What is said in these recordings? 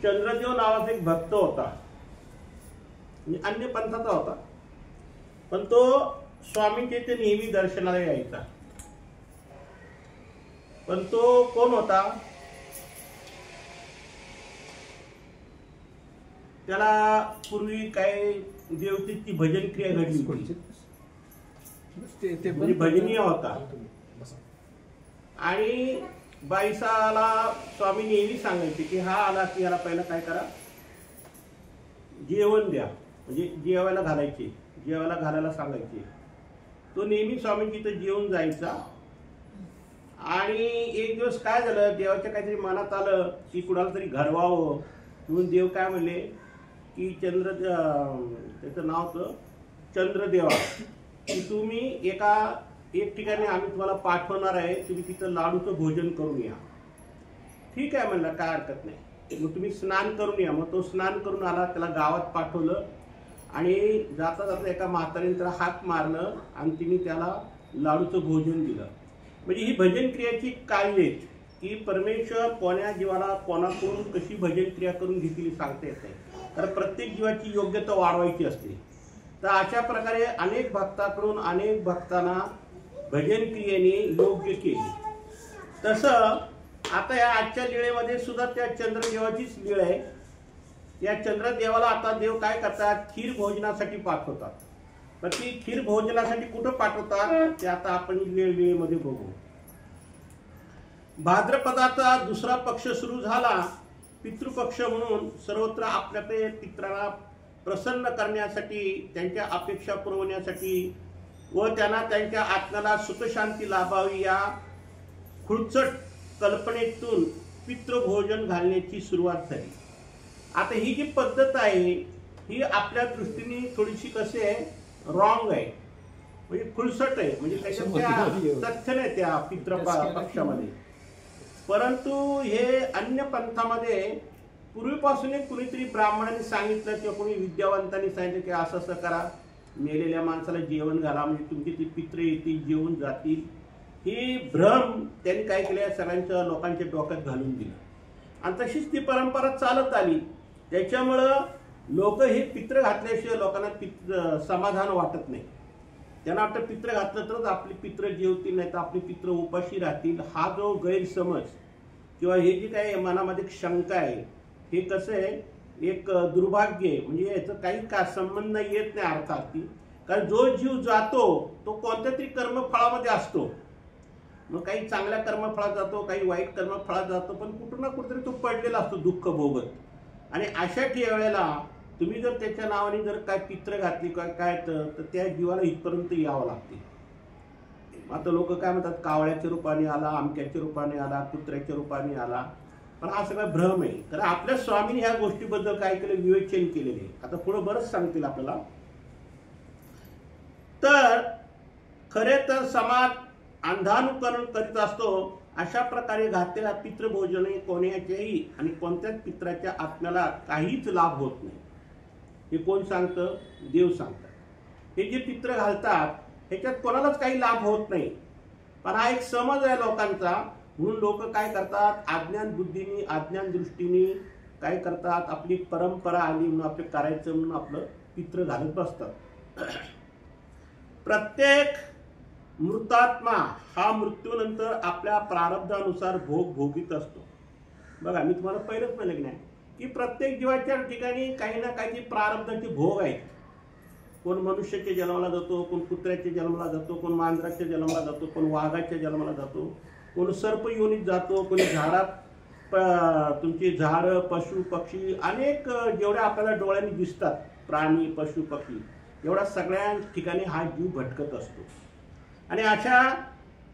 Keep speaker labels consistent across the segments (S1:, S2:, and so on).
S1: चंद्रदेव नावाचा एक भक्त होता, म्हणजे अन्य पंथाचा होता, पण तो स्वामींच्या इथे नेहमी दर्शनाला यायचा. पण तो कोण होता? त्याला पूर्वी काय देवतेची भजन क्रिया घडली होती, म्हणजे भजनीय होता. आणि बाईसाला स्वामी नेहमी सांगायचे की हा आला की याला पहिला काय करा, जेवण द्या, म्हणजे जेवायला घालायचे, जेवायला घालायला सांगायचे. तो नेहमी स्वामींची इथं जेवून जायचा. आणि एक दिवस काय झालं, देवाच्या काहीतरी मनात आलं की कुणाला तरी घडवावं, म्हणून देव काय म्हणले की त्याचं नाव होतं चंद्रदेवा, की तुम्ही एक ठिकाणी आम्ही तुम्हाला पाठवणार आहे, तुम्ही तिथं लाडूचं भोजन करून या. ठीक आहे म्हणलं, काय हरकत नाही, मग तुम्ही स्नान करून या. मग तो स्नान करून आला, त्याला गावात पाठवलं आणि जाता जाता एका म्हातारीने त्याला हाक मारलं आणि तिने त्याला लाडूचं भोजन दिलं. म्हणजे ही भजन क्रियाची कार्य आहेत की परमेश्वर कोण्या जीवाला कोणाकडून कशी भजन क्रिया करून घेतली सांगता येत नाही, कारण प्रत्येक जीवाची योग्यता वाढवायची असते. तर अशा प्रकारे अनेक भक्ताकडून अनेक भक्तांना भजन क्रियेने योग्य केली. तसं आता या आजच्या लीळेमध्ये सुद्धा त्या चंद्रदेवाचीच लीळ आहे. या चंद्रदेवाला आता देव काय करतात, खीर भोजनासाठी पाठवतात. पण ती खीर भोजनासाठी कुठं पाठवतात ते आता आपण लीळेमध्ये बघू. भाद्रपदाचा दुसरा पक्ष सुरू झाला. पितृपक्ष म्हणून सर्वत्र आपल्याकडे पितरांना प्रसन्न करण्यासाठी, त्यांच्या अपेक्षा पुरवण्यासाठी व त्यांना त्यांच्या आत्म्याला सुखशांती लाभावी या खुळचट कल्पनेतून पितृभोजन घालण्याची सुरुवात झाली. आता ही जी पद्धत आहे ही आपल्या दृष्टीने थोडीशी कशी आहे, रॉंग आहे, म्हणजे खुळसट आहे, म्हणजे त्याच्यात तथ्य नाही त्या पितृ पक्षामध्ये. परंतु हे अन्य पंथामध्ये पूर्वीपासून कुणीतरी ब्राह्मणांनी सांगितलं किंवा कोणी विद्यावंतांनी सांगितलं की असं असं करा, मेलेल्या माणसाला जेवण घाला, म्हणजे तुमची ती पितृ येतील, जेवून जातील. ही भ्रम त्यांनी काय केलं, सगळ्यांच्या लोकांच्या डोक्यात घालून दिलं आणि तशीच ती परंपरा चालत आली. त्याच्यामुळं लोक हे पितृ घातल्याशिवाय लोकांना समाधान वाटत नाही. त्यांना वाटतं पितृ घातलं तरच आपले पितृ जेवतील, नाही तर आपले पितृ उपाशी राहतील. हा जो गैरसमज किंवा हे जी काही मनामध्ये शंका आहे, हे कसं आहे, एक दुर्भाग्य आहे. म्हणजे याचं काही का संबंध येत नाही अर्थात, कारण जो जीव जातो तो कोणत्या तरी कर्मफळामध्ये असतो. मग काही चांगल्या कर्मफळात जातो, काही वाईट कर्मफळात जातो, पण कुठं ना कुठेतरी तो पडलेला असतो दुःख भोगत. आणि अशा वेळेला तुम्ही जर त्याच्या नावाने जर काय पितृ घातली काय तर त्या जीवाला इथपर्यंत यावं लागते. आता लोक काय म्हणतात, कावळ्याच्या रूपाने आला, आमक्याच्या रूपाने आला, कुत्र्याच्या रूपाने आला. पण हा सगळा भ्रम आहे. कारण आपल्या स्वामीने ह्या गोष्टीबद्दल काय केलं, विवेचन केलेले. आता पुढे बरंच सांगतील आपल्याला. तर खरे तर समाज अंधानुकरण करीत असतो. अशा प्रकारे घातलेला पितृभोजने कोणाच्याही आणि कोणत्याच पित्राच्या आत्म्याला काहीच लाभ होत नाही. हे कोण सांगतं? देव सांगतात. हे जे पित्र घालतात ह्याच्यात कोणालाच काही लाभ होत नाही. पण हा एक समज आहे लोकांचा, म्हणून लोक काय करतात, अज्ञान बुद्धीने अज्ञान दृष्टीने काय करतात, आपली परंपरा आली म्हणून आपलं करायचं म्हणून आपलं पित्र घालत बसतात. प्रत्येक मृतात्मा हा मृत्यूनंतर आपल्या प्रारब्धानुसार भोग भोगीत असतो. बघा, मी तुम्हाला पहिलंच म्हणलं की नाही की प्रत्येक जीवाच्या ठिकाणी काही ना काही प्रारब्धाचे भोग आहेत. कोण मनुष्याच्या जन्माला जातो, कोण कुत्र्याच्या जन्माला जातो, कोण मांजराच्या जन्माला जातो, कोण वाघाच्या जन्माला जातो, कोण सर्प योनीत जातो, कोणी झाडात तुमची झाडं, पशु पक्षी, अनेक जेवढ्या आपल्याला डोळ्यांनी दिसतात प्राणी पशु पक्षी, एवढ्या सगळ्या ठिकाणी हा जीव भटकत असतो. आणि अशा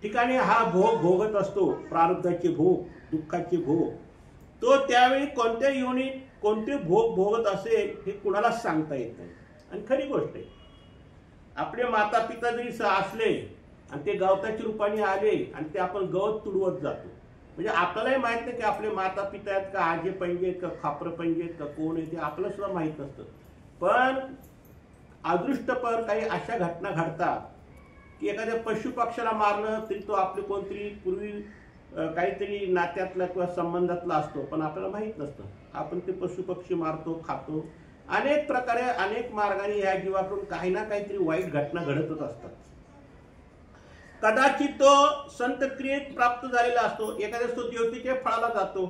S1: ठिकाणी हा भोग भोगत असतो, प्रारब्धाचे भोग, दुःखाचे भोग. तो त्यावेळी कोणत्या योनीत कोणते भोग भोगत असेल हे कुणालाच सांगता येत नाही. आणि खरी गोष्ट आहे, आपले माता पिता जरी असले आणि ते गवताच्या रूपाने आले आणि ते आपण गवत तुडवत जातो, म्हणजे आपल्यालाही माहित नाही की आपले माता पिता आहेत का, आजे पंजे आहेत का, खापर पंजे आहेत का, कोण आहे ते आपल्याला सुद्धा माहित नसतं. पण अदृष्टपर काही अशा घटना घडतात की एखाद्या पशु पक्षाला मारलं तरी तो आपले कोणतरी पूर्वी काहीतरी नात्यातला किंवा संबंधातला असतो, पण आपल्याला माहीत नसतं. आपण ते पशुपक्षी मारतो, खातो. अनेक प्रकारे अनेक मार्गाने ह्या जीवाकडून काही ना काहीतरी वाईट घटना घडतच असतात. कदाचित तो संत क्रियेत प्राप्त झालेला असतो. एखाद्या तो देवतेच्या फळाला जातो.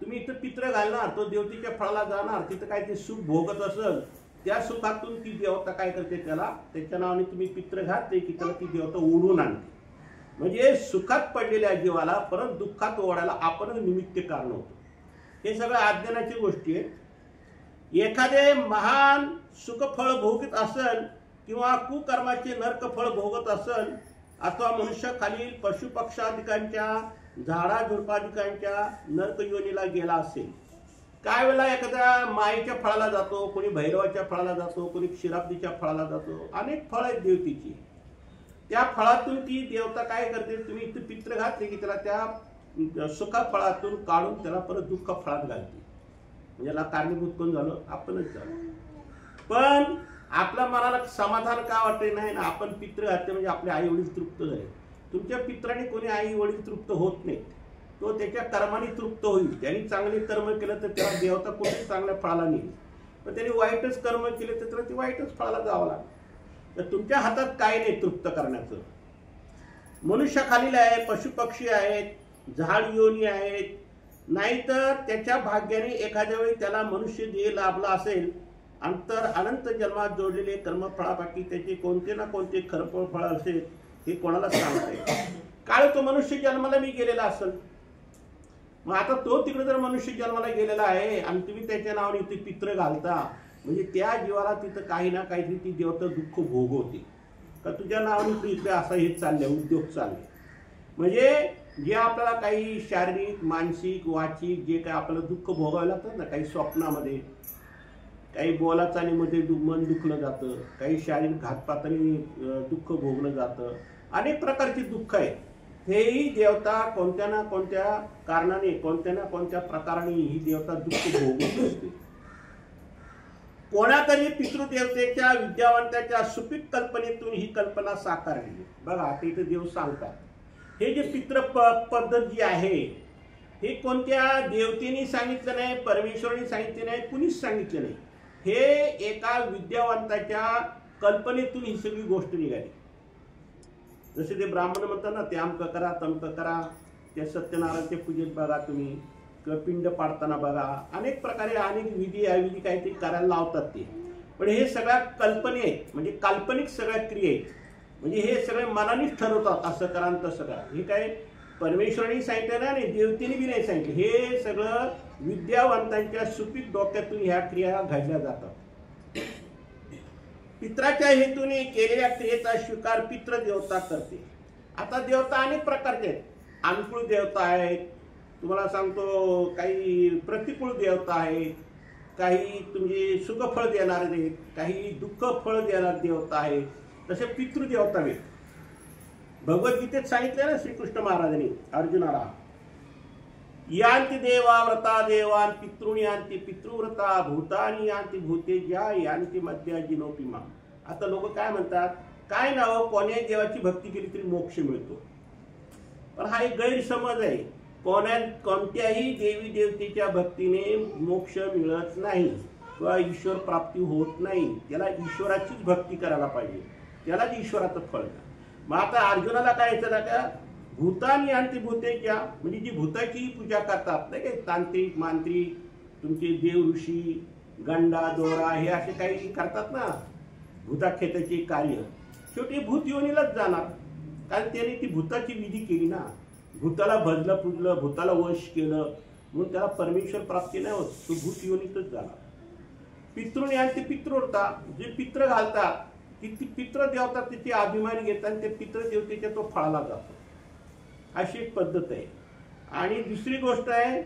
S1: तुम्ही इथं पित्र घालणार, तो देवतेच्या फळाला जाणार, तिथं काहीतरी सुख भोगत असेल, त्या सुखातून ती देवता काय करते, त्याला त्याच्या नावाने तुम्ही पित्र घातले की त्याला ती देवता ओढून आणते. म्हणजे सुखात पडलेल्या जीवाला परत दुःखात ओढायला आपण निमित्त कारण होतो. हे सगळं अज्ञानाची गोष्टी आहेत. एखादे महान सुखफळ भोगत असेल किंवा कुकर्माचे नरकफळ भोगत असेल, अथवा मनुष्य खालील पशुपक्षादिकांच्या झाडाझुडपादिकांच्या नरकयोनीला गेला असेल. काय वेळेला एखाद्या मायेच्या फळाला जातो, कोणी भैरवाच्या फळाला जातो, कोणी क्षीराब्दीच्या फळाला जातो. अनेक फळं आहेत देवतेची. त्या फळातून ती देवता काय करते, तुम्ही इथं पित्र घातले की त्याला त्या सुखा फळातून काढून त्याला परत दुःख फळात घालते. म्हणजे याला कारणीभूत कोण झालं, आपणच झालो. पण आपल्या मनाला समाधान का वाटते नाही ना, आपण पित्र घातले म्हणजे आपले आई वडील तृप्त झाले. तुमच्या पित्राने कोणी आई वडील तृप्त होत नाही, तो त्याच्या कर्माने तृप्त होईल. त्यांनी चांगले कर्म केलं तर त्याला देवता कुठे चांगल्या फळाला नेईल, पण त्यांनी वाईटच कर्म केले तर त्याला ती वाईटच फळाला जावं लागेल. तर तुमच्या हातात काय नाही तृप्त करण्याचं. मनुष्य खालील आहे, पशुपक्षी आहेत, झाड योनी आहेत. नाहीतर त्याच्या भाग्याने एखाद्या वेळी त्याला मनुष्य देह लाभला असेल, अंतर अनंत जन्मात जोडलेले कर्मफळापैकी त्याचे कोणते ना कोणते खरं फळ असेल, हे कोणाला सांगते. काळ तो मनुष्य जन्माला मी गेलेला असेल, मग आता तो तिकडे जर मनुष्य जन्माला गेलेला आहे आणि तुम्ही त्याच्या नावाने इथे पित्र घालता, म्हणजे त्या जीवाला तिथं काही ना काहीतरी ती देवता दुःख भोगवते. का तुझ्या नावाने तू इथे असा हे चालले, उद्योग चालले. म्हणजे जे आपल्याला काही शारीरिक मानसिक वाचिक जे काही आपल्याला दुःख भोगावे लागतात ना, काही स्वप्नामध्ये, काही बोलाचालीमध्ये मन दुखलं जातं, काही शारीरिक घातपाताने दुःख भोगलं जातं. अनेक प्रकारची दुःख आहेत. हेही देवता कोणत्या ना कोणत्या कारणाने, कोणत्या ना कोणत्या प्रकाराने ही देवता दुःख भोगवत असते. कोणातरी पितृदेवतेच्या विद्यावंताच्या सुपीक कल्पनेतून ही कल्पना साकारली. बघा आता इथे देव सांगतात, हे जे पितृ पद्धत जी आहे, हे कोणत्या देवतेने सांगितलं नाही, परमेश्वराने सांगितले नाही, कुणीच सांगितलं नाही. हे एका विद्यावंताच्या कल्पनेतून ही सगळी गोष्ट निघाली. जसे ते ब्राह्मण म्हणतात ना, ते अमक करा तमक करा, त्या सत्यनारायणच्या पूजेत बघा तुम्ही, किंवा पिंड पाडताना बघा, अनेक प्रकारे अनेक विधी अविधी काहीतरी करायला लावतात ते. पण हे सगळ्या कल्पने आहेत, म्हणजे काल्पनिक सगळ्या क्रिया आहेत. म्हणजे हे सगळे मनानेच ठरवतात, असं करा आणि तसं करा. हे काय परमेश्वराने सांगितलं ना, आणि देवतेने बी नाही सांगितलं. हे सगळं विद्यावंतांच्या सुपीक डोक्यातून ह्या क्रिया घडल्या जातात. पित्राच्या हेतूने केलेल्या क्रियेचा स्वीकार पितृदेवता करते. आता देवता अनेक प्रकारचे आहेत. अनुकूल देवता आहेत, तुम्हाला सांगतो काही प्रतिकूल देवता आहेत, काही तुमचे सुखफळ देणारे आहेत, काही दुःख फळ देणारे देवता आहेत. तसे पितृदेवता आहेत. भगवद्गीतेत सांगितले ना श्रीकृष्ण महाराजांनी अर्जुनाला, यांती देवा व्रता देवान पितृणी यांती पितृव्रता भूतानी यांती भूते ज्या यांती मध्या जिनोपिमा. आता लोक काय म्हणतात, काय नाव कोण्याही देवाची भक्ती केली तरी मोक्ष मिळतो. पण हा एक गैरसमज आहे. कोणत्याही देवी देवतेच्या भक्तीने मोक्ष मिळत नाही किंवा ईश्वर प्राप्ती होत नाही. त्याला ईश्वराचीच भक्ती करायला पाहिजे, त्यालाच ईश्वराचं फळ. मग आता अर्जुनाला काय यायचं का, भूतानी आणि भूतेच्या, म्हणजे जी भूताची पूजा करतात नाही काय, तांत्रिक मांत्रिक तुमचे देव ऋषी गंडा दोरा हे असे काही करतात ना भूताखेताचे कार्य, शेवटी भूत योनीलाच जाणार. कारण त्याने ती भूताची विधी केली ना, भूताला भजलं पूजलं, भूताला वश केलं, म्हणून त्याला परमेश्वर प्राप्ती नाही होत, तो भूत योनीतच जाणार. पितृने आणि ते पितृव्रता, जे पित्र घालतात ती पितृ देवता तिचे अभिमान घेतात आणि ते पितृ देवतेच्या तो फळाला जातो. अशी एक पद्धत आहे. आणि दुसरी गोष्ट आहे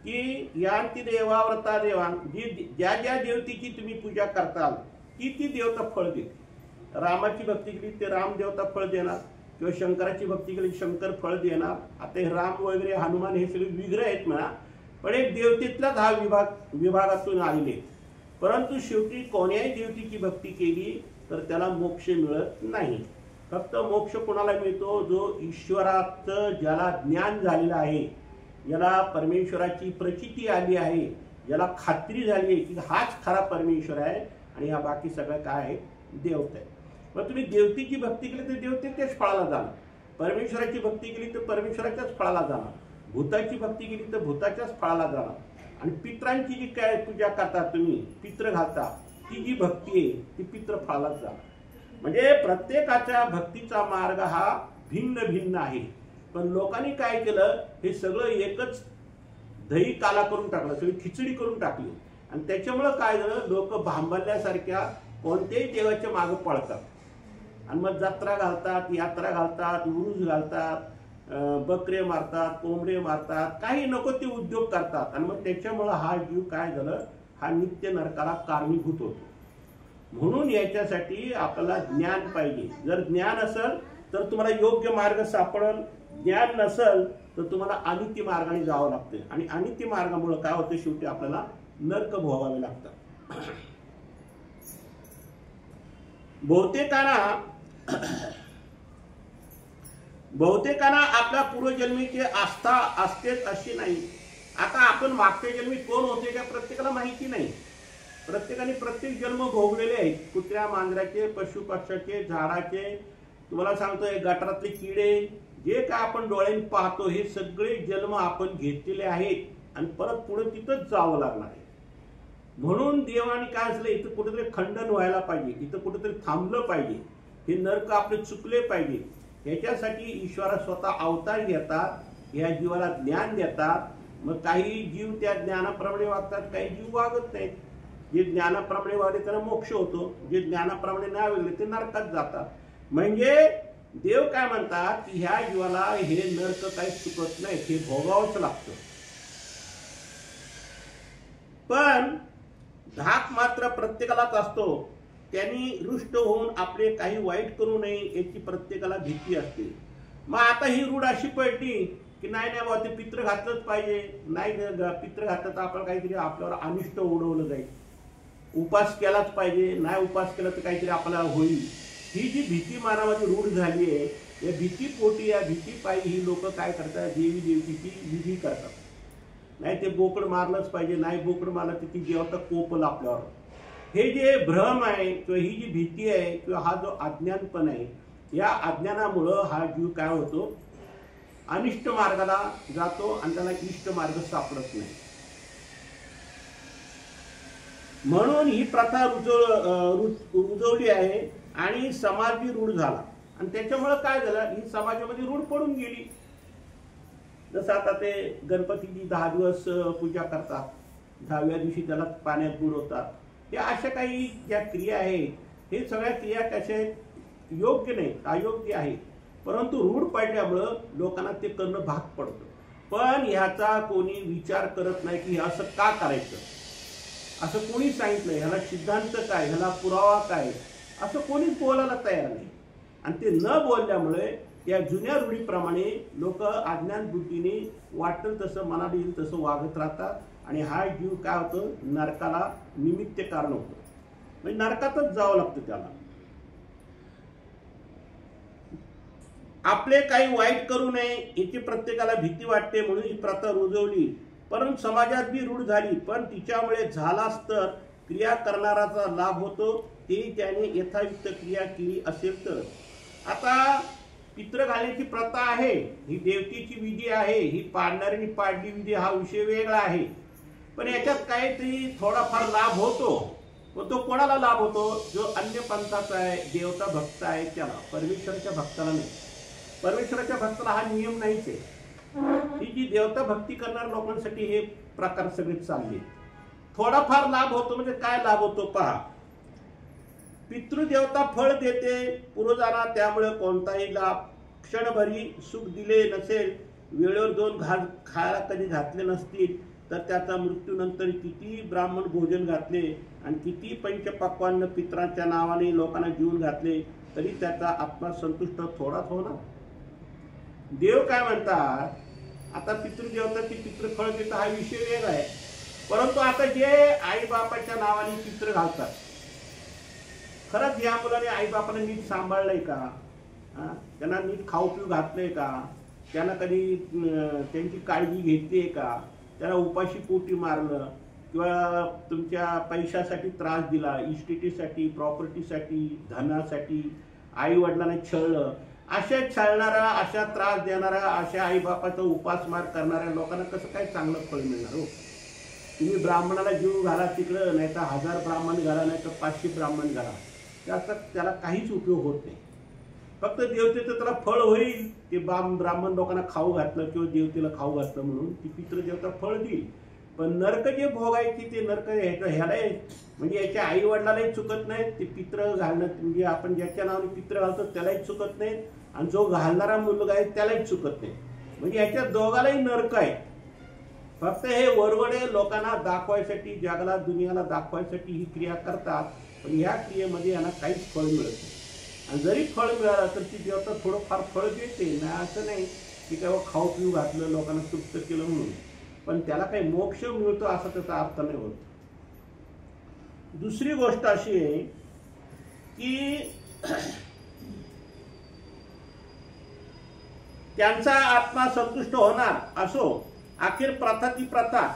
S1: की यांती देवा व्रता देवान, जी ज्या ज्या देवतेची तुम्ही पूजा करताल ती देवता फळ देते. रामाची भक्ती केली ते राम देवता फळ देणार, किंवा शंकराची भक्ती केली शंकर फळ देणार. आता हे राम वगैरे हनुमान हे सगळे विग्रह आहेत म्हणा, पण एक देवतेतलाच हा विभागातून आलेले. परंतु शेवटी कोण्याही देवतेची भक्ती केली तर त्याला मोक्ष मिळत नाही. फक्त मोक्ष कोणाला मिळतो? जो ईश्वराचं ज्याला ज्ञान झालेलं आहे, ज्याला परमेश्वराची प्रचिती आली आहे, ज्याला खात्री झाली आहे की हाच खरा परमेश्वर आहे आणि हा बाकी सगळं काय आहे? देवता आहे. मग तुम्ही देवतेची भक्ती केली तर देवतेच्याच फळाला जाणार, परमेश्वराची भक्ती केली तर परमेश्वराच्याच फळाला जाणार, भूताची भक्ती केली तर भूताच्याच फळाला जाणार. आणि पित्रांची जी काय पूजा करता तुम्ही, पित्र घालता, ती जी भक्ती आहे ती पित्र फळालाच जाणार. म्हणजे प्रत्येकाच्या भक्तीचा मार्ग हा भिन्न भिन्न आहे. पण लोकांनी काय केलं? हे सगळं एकच दही काला करून टाकलं, सगळी खिचडी करून टाकली. आणि त्याच्यामुळं काय झालं? लोक भांबरल्यासारख्या कोणत्याही देवाच्या मागे पळतात आणि मग जत्रा घालतात, यात्रा घालतात, उरूस घालतात, बकरे मारतात, कोंबडे मारतात, काही नको ते उद्योग करतात. आणि मग त्याच्यामुळं हा जीव काय झालं? हा नित्य नरकाला कारणीभूत होतो. म्हणून याच्यासाठी आपल्याला ज्ञान पाहिजे. जर ज्ञान असेल तर तुम्हाला योग्य मार्ग सापडेल, ज्ञान नसेल तर तुम्हाला अनित्य मार्गाने जावं लागतं. आणि अनित्य मार्गामुळे काय होतं? शेवटी आपल्याला नरक भोगावे लागतात. बहुतेकांना आपल्या पूर्वजन्मीची आस्था असतेच अशी नाही. आता आपण मागच्या जन्मी कोण होते का प्रत्येकाला माहिती नाही. प्रत्येकाने प्रत्येक जन्म भोगलेले आहेत. कुत्र्या, मांजराचे, पशु पक्ष्याचे, झाडाचे, तुम्हाला सांगतोय गटारातले किडे, जे काय आपण डोळ्यांनी पाहतो हे सगळे जन्म आपण घेतलेले आहेत आणि परत पुढे तिथंच जावं लागणार आहे. म्हणून देवाने काय असलं, इथं कुठेतरी खंडन व्हायला पाहिजे, इथं कुठेतरी थांबलं पाहिजे, हे नरक आपले चुकले पाहिजे. याच्यासाठी ईश्वरा स्वतः अवतार घेतात, या जीवाला ज्ञान देतात. मग काही जीव त्या ज्ञानाप्रमाणे वागतात, काही जीव वागत नाहीत. जे ज्ञानाप्रमाणे वागले त्यांना मोक्ष होतो, जे ज्ञानाप्रमाणे नाही वागले ते नरकात जातात. म्हणजे देव काय म्हणतात की ह्या जीवाला हे नरक काही चुकत नाही, हे भोगावंच लागतं. पण धाक मात्र प्रत्येकालाच असतो. त्यांनी रुष्ट होऊन आपले काही वाईट करू नये याची प्रत्येकाला भीती असते. मग आता ही रूढ अशी पडली की नाही नाही बाबा ते पित्र घातलंच पाहिजे, नाही पित्र घातलं तर आपण काहीतरी आपल्यावर अनिष्ट उडवलं जाईल, उपास केलाच पाहिजे, नाही उपास केला तर काहीतरी आपल्याला होईल. ही जी भीती मानामध्ये रूढ झाली आहे, या भीतीपोटी, या भीतीपायी ही लोक काय करतात? देवी देवतेची विधी करतात. नाही ते बोकड मारलंच पाहिजे, नाही बोकड मारलं तर ती देवता कोपल आपल्यावर. हे जे भ्रम आहे किंवा ही जी भीती आहे किंवा हा जो अज्ञानपण आहे, या अज्ञानामुळं हा जीव काय होतो? अनिष्ट मार्गाला जातो आणि त्याला इष्ट मार्ग सापडत नाही. म्हणून ही प्रथा रुजवली आहे आणि समाज बी रूढ झाला. आणि त्याच्यामुळे काय झालं? ही समाजामध्ये रूढ पडून गेली. जसं आता ते गणपतीची 10 दिवस पूजा करतात, 10व्या दिवशी त्याला पाण्यात बुडवतात. या अशा काही ज्या क्रिया आहेत, हे सगळ्या क्रिया कशा आहेत? योग्य नाही, अयोग्य आहे. परंतु रूढ पडल्यामुळं लोकांना ते करणं भाग पडतं. पण ह्याचा कोणी विचार करत नाही की असं का करायचं, असं कोणी सांगितलं, ह्याला सिद्धांत काय, ह्याला पुरावा काय, असं कोणीच बोलायला तयार नाही. आणि ते न बोलल्यामुळे या जुन्या रूढीप्रमाणे लोक अज्ञान बुद्धीने वाटेल तसं, मनाला येईल तसं वागत राहतात. आणि हा जीव काय होतं? नरकाला निमित्त कारण होतं. म्हणजे नरकातच जावं लागतं त्याला. आपले काही वाईट करू नये याची प्रत्येकाला भीती वाटते, म्हणून ही प्रथा रुजवली. परंतु समाजात बी रूढ झाली. पण तिच्यामुळे झालाच तर क्रिया करणाराचा लाभ होतो, ते त्याने यथायुक्त क्रिया केली असेल तर. आता पित्र घालण्याची प्रथा आहे, ही देवतेची विधी आहे, ही पाडणाऱ्यांनी पाडली विधी, हा विषय वेगळा आहे. पण याच्यात काहीतरी थोडाफार लाभ होतो. व तो कोणाला लाभ होतो? जो अन्य पंथाचा आहे, देवता भक्त आहे त्याला, परमेश्वराच्या भक्ताला नाही. परमेश्वराच्या भक्ताला हा नियम नाहीच आहे. ही जी देवता भक्ती करणाऱ्या लोकांसाठी हे प्रकार सगळे चालले. थोडाफार लाभ होतो. म्हणजे काय लाभ होतो पहा. पितृदेवता फळ देते पूर्वजांना, त्यामुळे कोणताही लाभ. क्षणभरी सुख दिले नसेल, वेळेवर 2 घास खायला कधी घातले नसतील तर त्याचा मृत्यूनंतर किती ब्राह्मण भोजन घातले आणि किती पंचपक्वान्न पित्रांच्या नावाने लोकांना जीवन घातले तरी त्याचा आत्मा संतुष्ट थोडाच होणार. देव काय म्हणतात? आता पितृदेवता ती पितृफळ देतं, हा विषय वेगळा आहे. परंतु आता जे आई बापाच्या नावाने पित्र घालतात, खरंच या मुलाने आई बापाने नीट सांभाळलंय का? त्यांना नीट खाऊ पिऊ घातलंय का, त्यांना कधी त्यांची काळजी घेतली का, त्यांना उपाशी पोटी मारलं किंवा तुमच्या पैशासाठी त्रास दिला, इस्टेटीसाठी, प्रॉपर्टीसाठी, धनासाठी, आई वडिलांना छळलं, अशा छळणारा, अशा त्रास देणारा, अशा आईबापाचा उपासमार करणाऱ्या लोकांना कसं काय चांगलं फळ मिळणार हो? तुम्ही ब्राह्मणाला जीव घाला तिकडं, नाही तर 1000 ब्राह्मण घाला, नाही तर 500 ब्राह्मण घाला, त्याला काहीच उपयोग होत नाही. फक्त देवतेचं त्याला फळ होईल, ते ब्राह्मण लोकांना खाऊ घातलं किंवा देवतेला खाऊ घातलं म्हणून ती पितृदेवता फळ देईल. पण नरक जे भोगायची ते नरक ह्यालाही म्हणजे याच्या आई वडिलालाही चुकत नाहीत, ते पित्र घालणं म्हणजे आपण ज्याच्या नावाने पित्र घालतो त्यालाही चुकत नाहीत, आणि जो घालणारा मुलगा आहे त्यालाही चुकत नाही. म्हणजे याच्या दोघालाही नरक आहे. फक्त हे वरवडे लोकांना दाखवायसाठी, जगाला दुनियाला दाखवायसाठी ही क्रिया करतात, पण या क्रियेमध्ये यांना काहीच फळ मिळत नाही. आणि जरी फळ मिळालं तर ती देवता थोडंफार फळ देते ना, असं नाही की तेव्हा खाऊ पिऊ घातलं, लोकांना तृप्त केलं म्हणून, पण त्याला काही मोक्ष मिळतो असा त्याचा अर्थ नाही होत. दुसरी गोष्ट अशी आहे की त्यांचा आत्मा संतुष्ट होणार असो, अखेर प्रथा ती प्रथा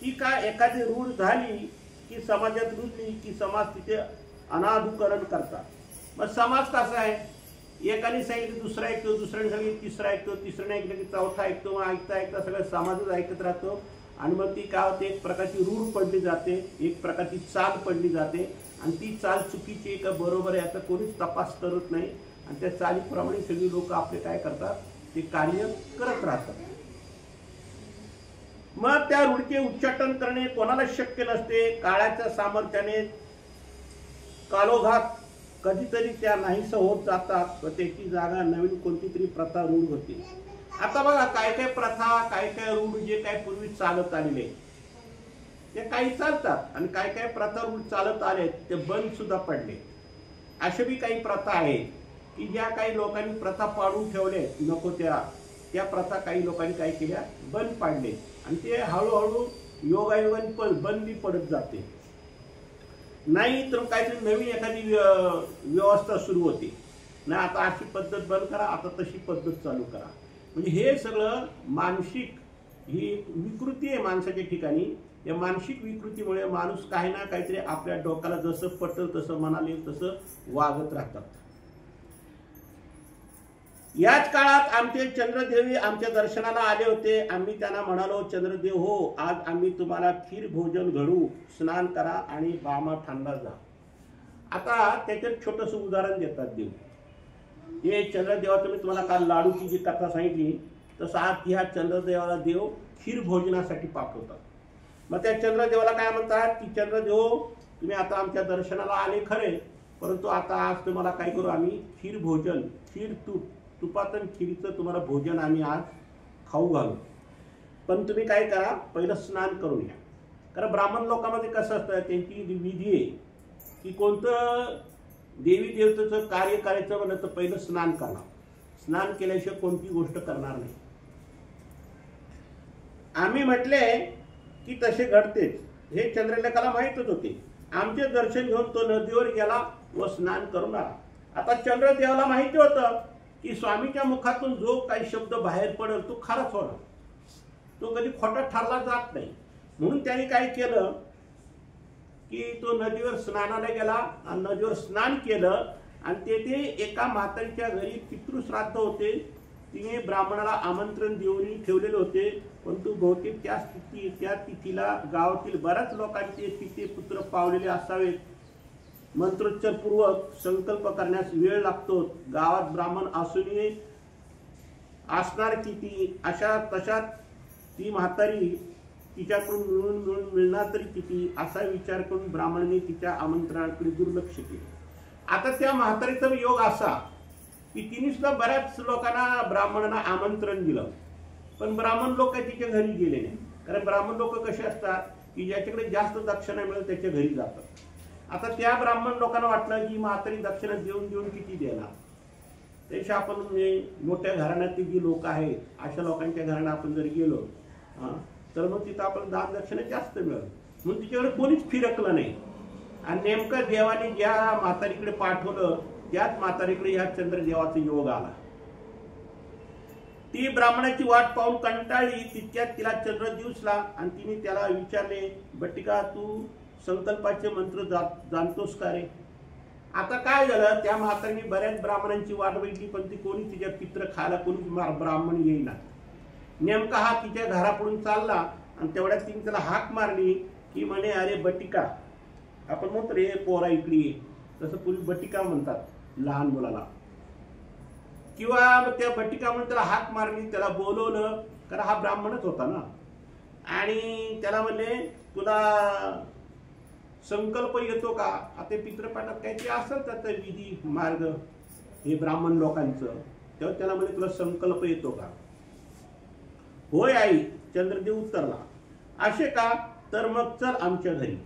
S1: ती काय एखादी रूढ झाली की समाजात रुजली की समाज तिथे अनादुकरण करतात. मग समाज कसा आहे, एकाने सांगितलं दुसरा ऐकतो, दुसऱ्याने सांगितलं तिसरा ऐकतो, तिसऱ्याने ऐकलं की चौथा ऐकतो, मग ऐकता ऐकता सगळं समाजच ऐकत राहतो. आणि मग ती काय होते, एक प्रकारची रूढ पडली जाते, एक प्रकारची चाल पडली जाते, आणि ती चाल चुकीची आहे का बरोबर आहे याचा कोणीच तपास करत नाही, आणि त्या चालीप्रमाणे सगळी लोक आपले काय करतात, ते कार्य करत राहतात. मग त्या रूढीचे उच्चाटन करणे कोणाला शक्य नसते. काळाच्या सामर्थ्याने कालोघात कधीतरी त्या नाहीसं होत जातात व त्याची जागा नवीन कोणती तरी प्रथा रूढ होते. आता बघा काय काय प्रथा, काय काय रूढ जे काय पूर्वी चालत आलेले ते काही चालतात, आणि काय काय प्रथा रूढ चालत आले ते बंद सुद्धा पडले. अशा बी काही प्रथा आहेत की ज्या काही लोकांनी प्रथा पाडून ठेवले नको त्या प्रथा काही लोकांनी काय केल्या, बंद पाडले, आणि ते हळूहळू योगायोगाने बंदी पडत जाते. नाही तर काहीतरी नवीन एखादी व्यवस्था सुरू होते ना, आता अशी पद्धत बंद करा, आता तशी पद्धत चालू करा. म्हणजे हे सगळं मानसिक ही विकृती आहे माणसाच्या ठिकाणी. या मानसिक विकृतीमुळे माणूस काही ना काहीतरी आपल्या डोक्याला जसं पटल तसं म्हणाले तसं वागत राहतात. याच काळात आमचे चंद्रदेवी आमच्या दर्शनाला आले होते. आम्ही त्यांना म्हणालो, चंद्रदेव हो, आज आम्ही तुम्हाला खीर भोजन घडू, स्नान करा आणि बामा ठाणला जा. आता त्याच्यात छोटंसं उदाहरण देतात देव. हे चंद्रदेवाचं मी तुम्हाला काल लाडूची जी कथा सांगितली तसं आज ह्या चंद्रदेवाला देव खीर भोजनासाठी पाठवतात. मग त्या चंद्रदेवाला काय म्हणतात की चंद्रदेव तुम्ही आता आमच्या दर्शनाला आले खरे, परंतु आता आज तुम्हाला काय करू, आम्ही खीर भोजन, खीर तुपात आणि खिरीचं तुम्हाला भोजन आम्ही आज खाऊ घालू. पण तुम्ही काय करा, पहिलं स्नान करून या. कारण ब्राह्मण लोकांमध्ये कसं असतं, त्यांची विधी आहे की कोणतं देवी देवतेचं कार्य करायचं म्हणलं तर पहिलं स्नान करणार. स्नान केल्याशिवाय कोणती गोष्ट करणार नाही. आम्ही म्हटले की तसे घडतेच, हे चंद्रलेखाला माहीतच होते. आमचे दर्शन घेऊन तो नदीवर गेला व स्नान करून आला. आता चंद्रदेवाला माहिती होतं की स्वामीच्या मुखातून जो काही शब्द बाहेर पडेल तो खराच होणार, तो कधी खोटा ठरला जात नाही. म्हणून त्याने काय केलं की तो नदीवर स्नानाला गेला आणि नदीवर स्नान केलं, आणि तेथे एका म्हातारीच्या घरी पितृश्राद्ध होते. तिने ब्राह्मणाला आमंत्रण देऊन ठेवलेले होते, परंतु बहुतेक त्या तिथीला गावातील बऱ्याच लोकांचे पिते पुत्र पावलेले असावेत. मंत्रोच्चारपूर्वक संकल्प करण्यास वेळ लागतो. गावात ब्राह्मण असूनही असणार किती, अशा तशात ती म्हातारी तिच्याकडून मिळणार तरी किती असा विचार करून ब्राह्मणाने तिच्या आमंत्रणाकडे दुर्लक्ष केले. आता त्या म्हातारीचा योग असा की तिने सुद्धा बऱ्याच लोकांना ब्राह्मणांना आमंत्रण दिलं, पण ब्राह्मण लोक तिच्या घरी गेले नाही. कारण ब्राह्मण लोक कसे असतात की ज्याच्याकडे जास्त दक्षिणा मिळेल त्याच्या घरी जातात. आता त्या ब्राह्मण लोकांना वाटलं की म्हातारी दक्षिणा देऊन देऊन किती देणार, त्यापेक्षा आपण मोठ्या घराण्यातली जी लोक आहेत अशा लोकांच्या घराणा आपण जर गेलो तर मग तिथं आपण दान दक्षिणा जास्त मिळेल. म्हणून तिच्याकडे कोणीच फिरकलं नाही. आणि नेमकं देवाने ज्या म्हातारीकडे पाठवलं त्याच म्हातारीकडे या चंद्रदेवाचा योग आला. ती ब्राह्मणाची वाट पाहून कंटाळली. तितक्यात तिला चंद्र दिवसला आणि तिने त्याला विचारले, बट्टिका, तू संकल्पाचे मंत्र जाणतोस का रे? आता काय झालं, त्या म्हातारीने बऱ्याच ब्राह्मणांची वाट बघितली, पण ती कोणी तिच्या पित्र खायला कोणी ब्राह्मण येईना. नेमका हा तिच्या घरापुढून चालला आणि तेवढ्यात तिने त्याला हाक मारली की म्हणे, अरे बट्टिका. आपण म्हणतो रे पोरा इकडे ये, तसं पूर्वी बट्टिका म्हणतात लहान मुलाला. किंवा त्या बट्टिका म्हणून त्याला हाक मारली, त्याला बोलवलं, कारण हा ब्राह्मणच होता ना. आणि त्याला म्हणले, तुला संकल्प येतो का? आता पितृपाठात काहीतरी असेल त्याचा विधी मार्ग हे ब्राह्मण लोकांचं. तेव्हा त्याला म्हणजे तुला संकल्प येतो का? होय आई, चंद्रदेव उत्तरला. असे का? तर मग चल आमच्या घरी.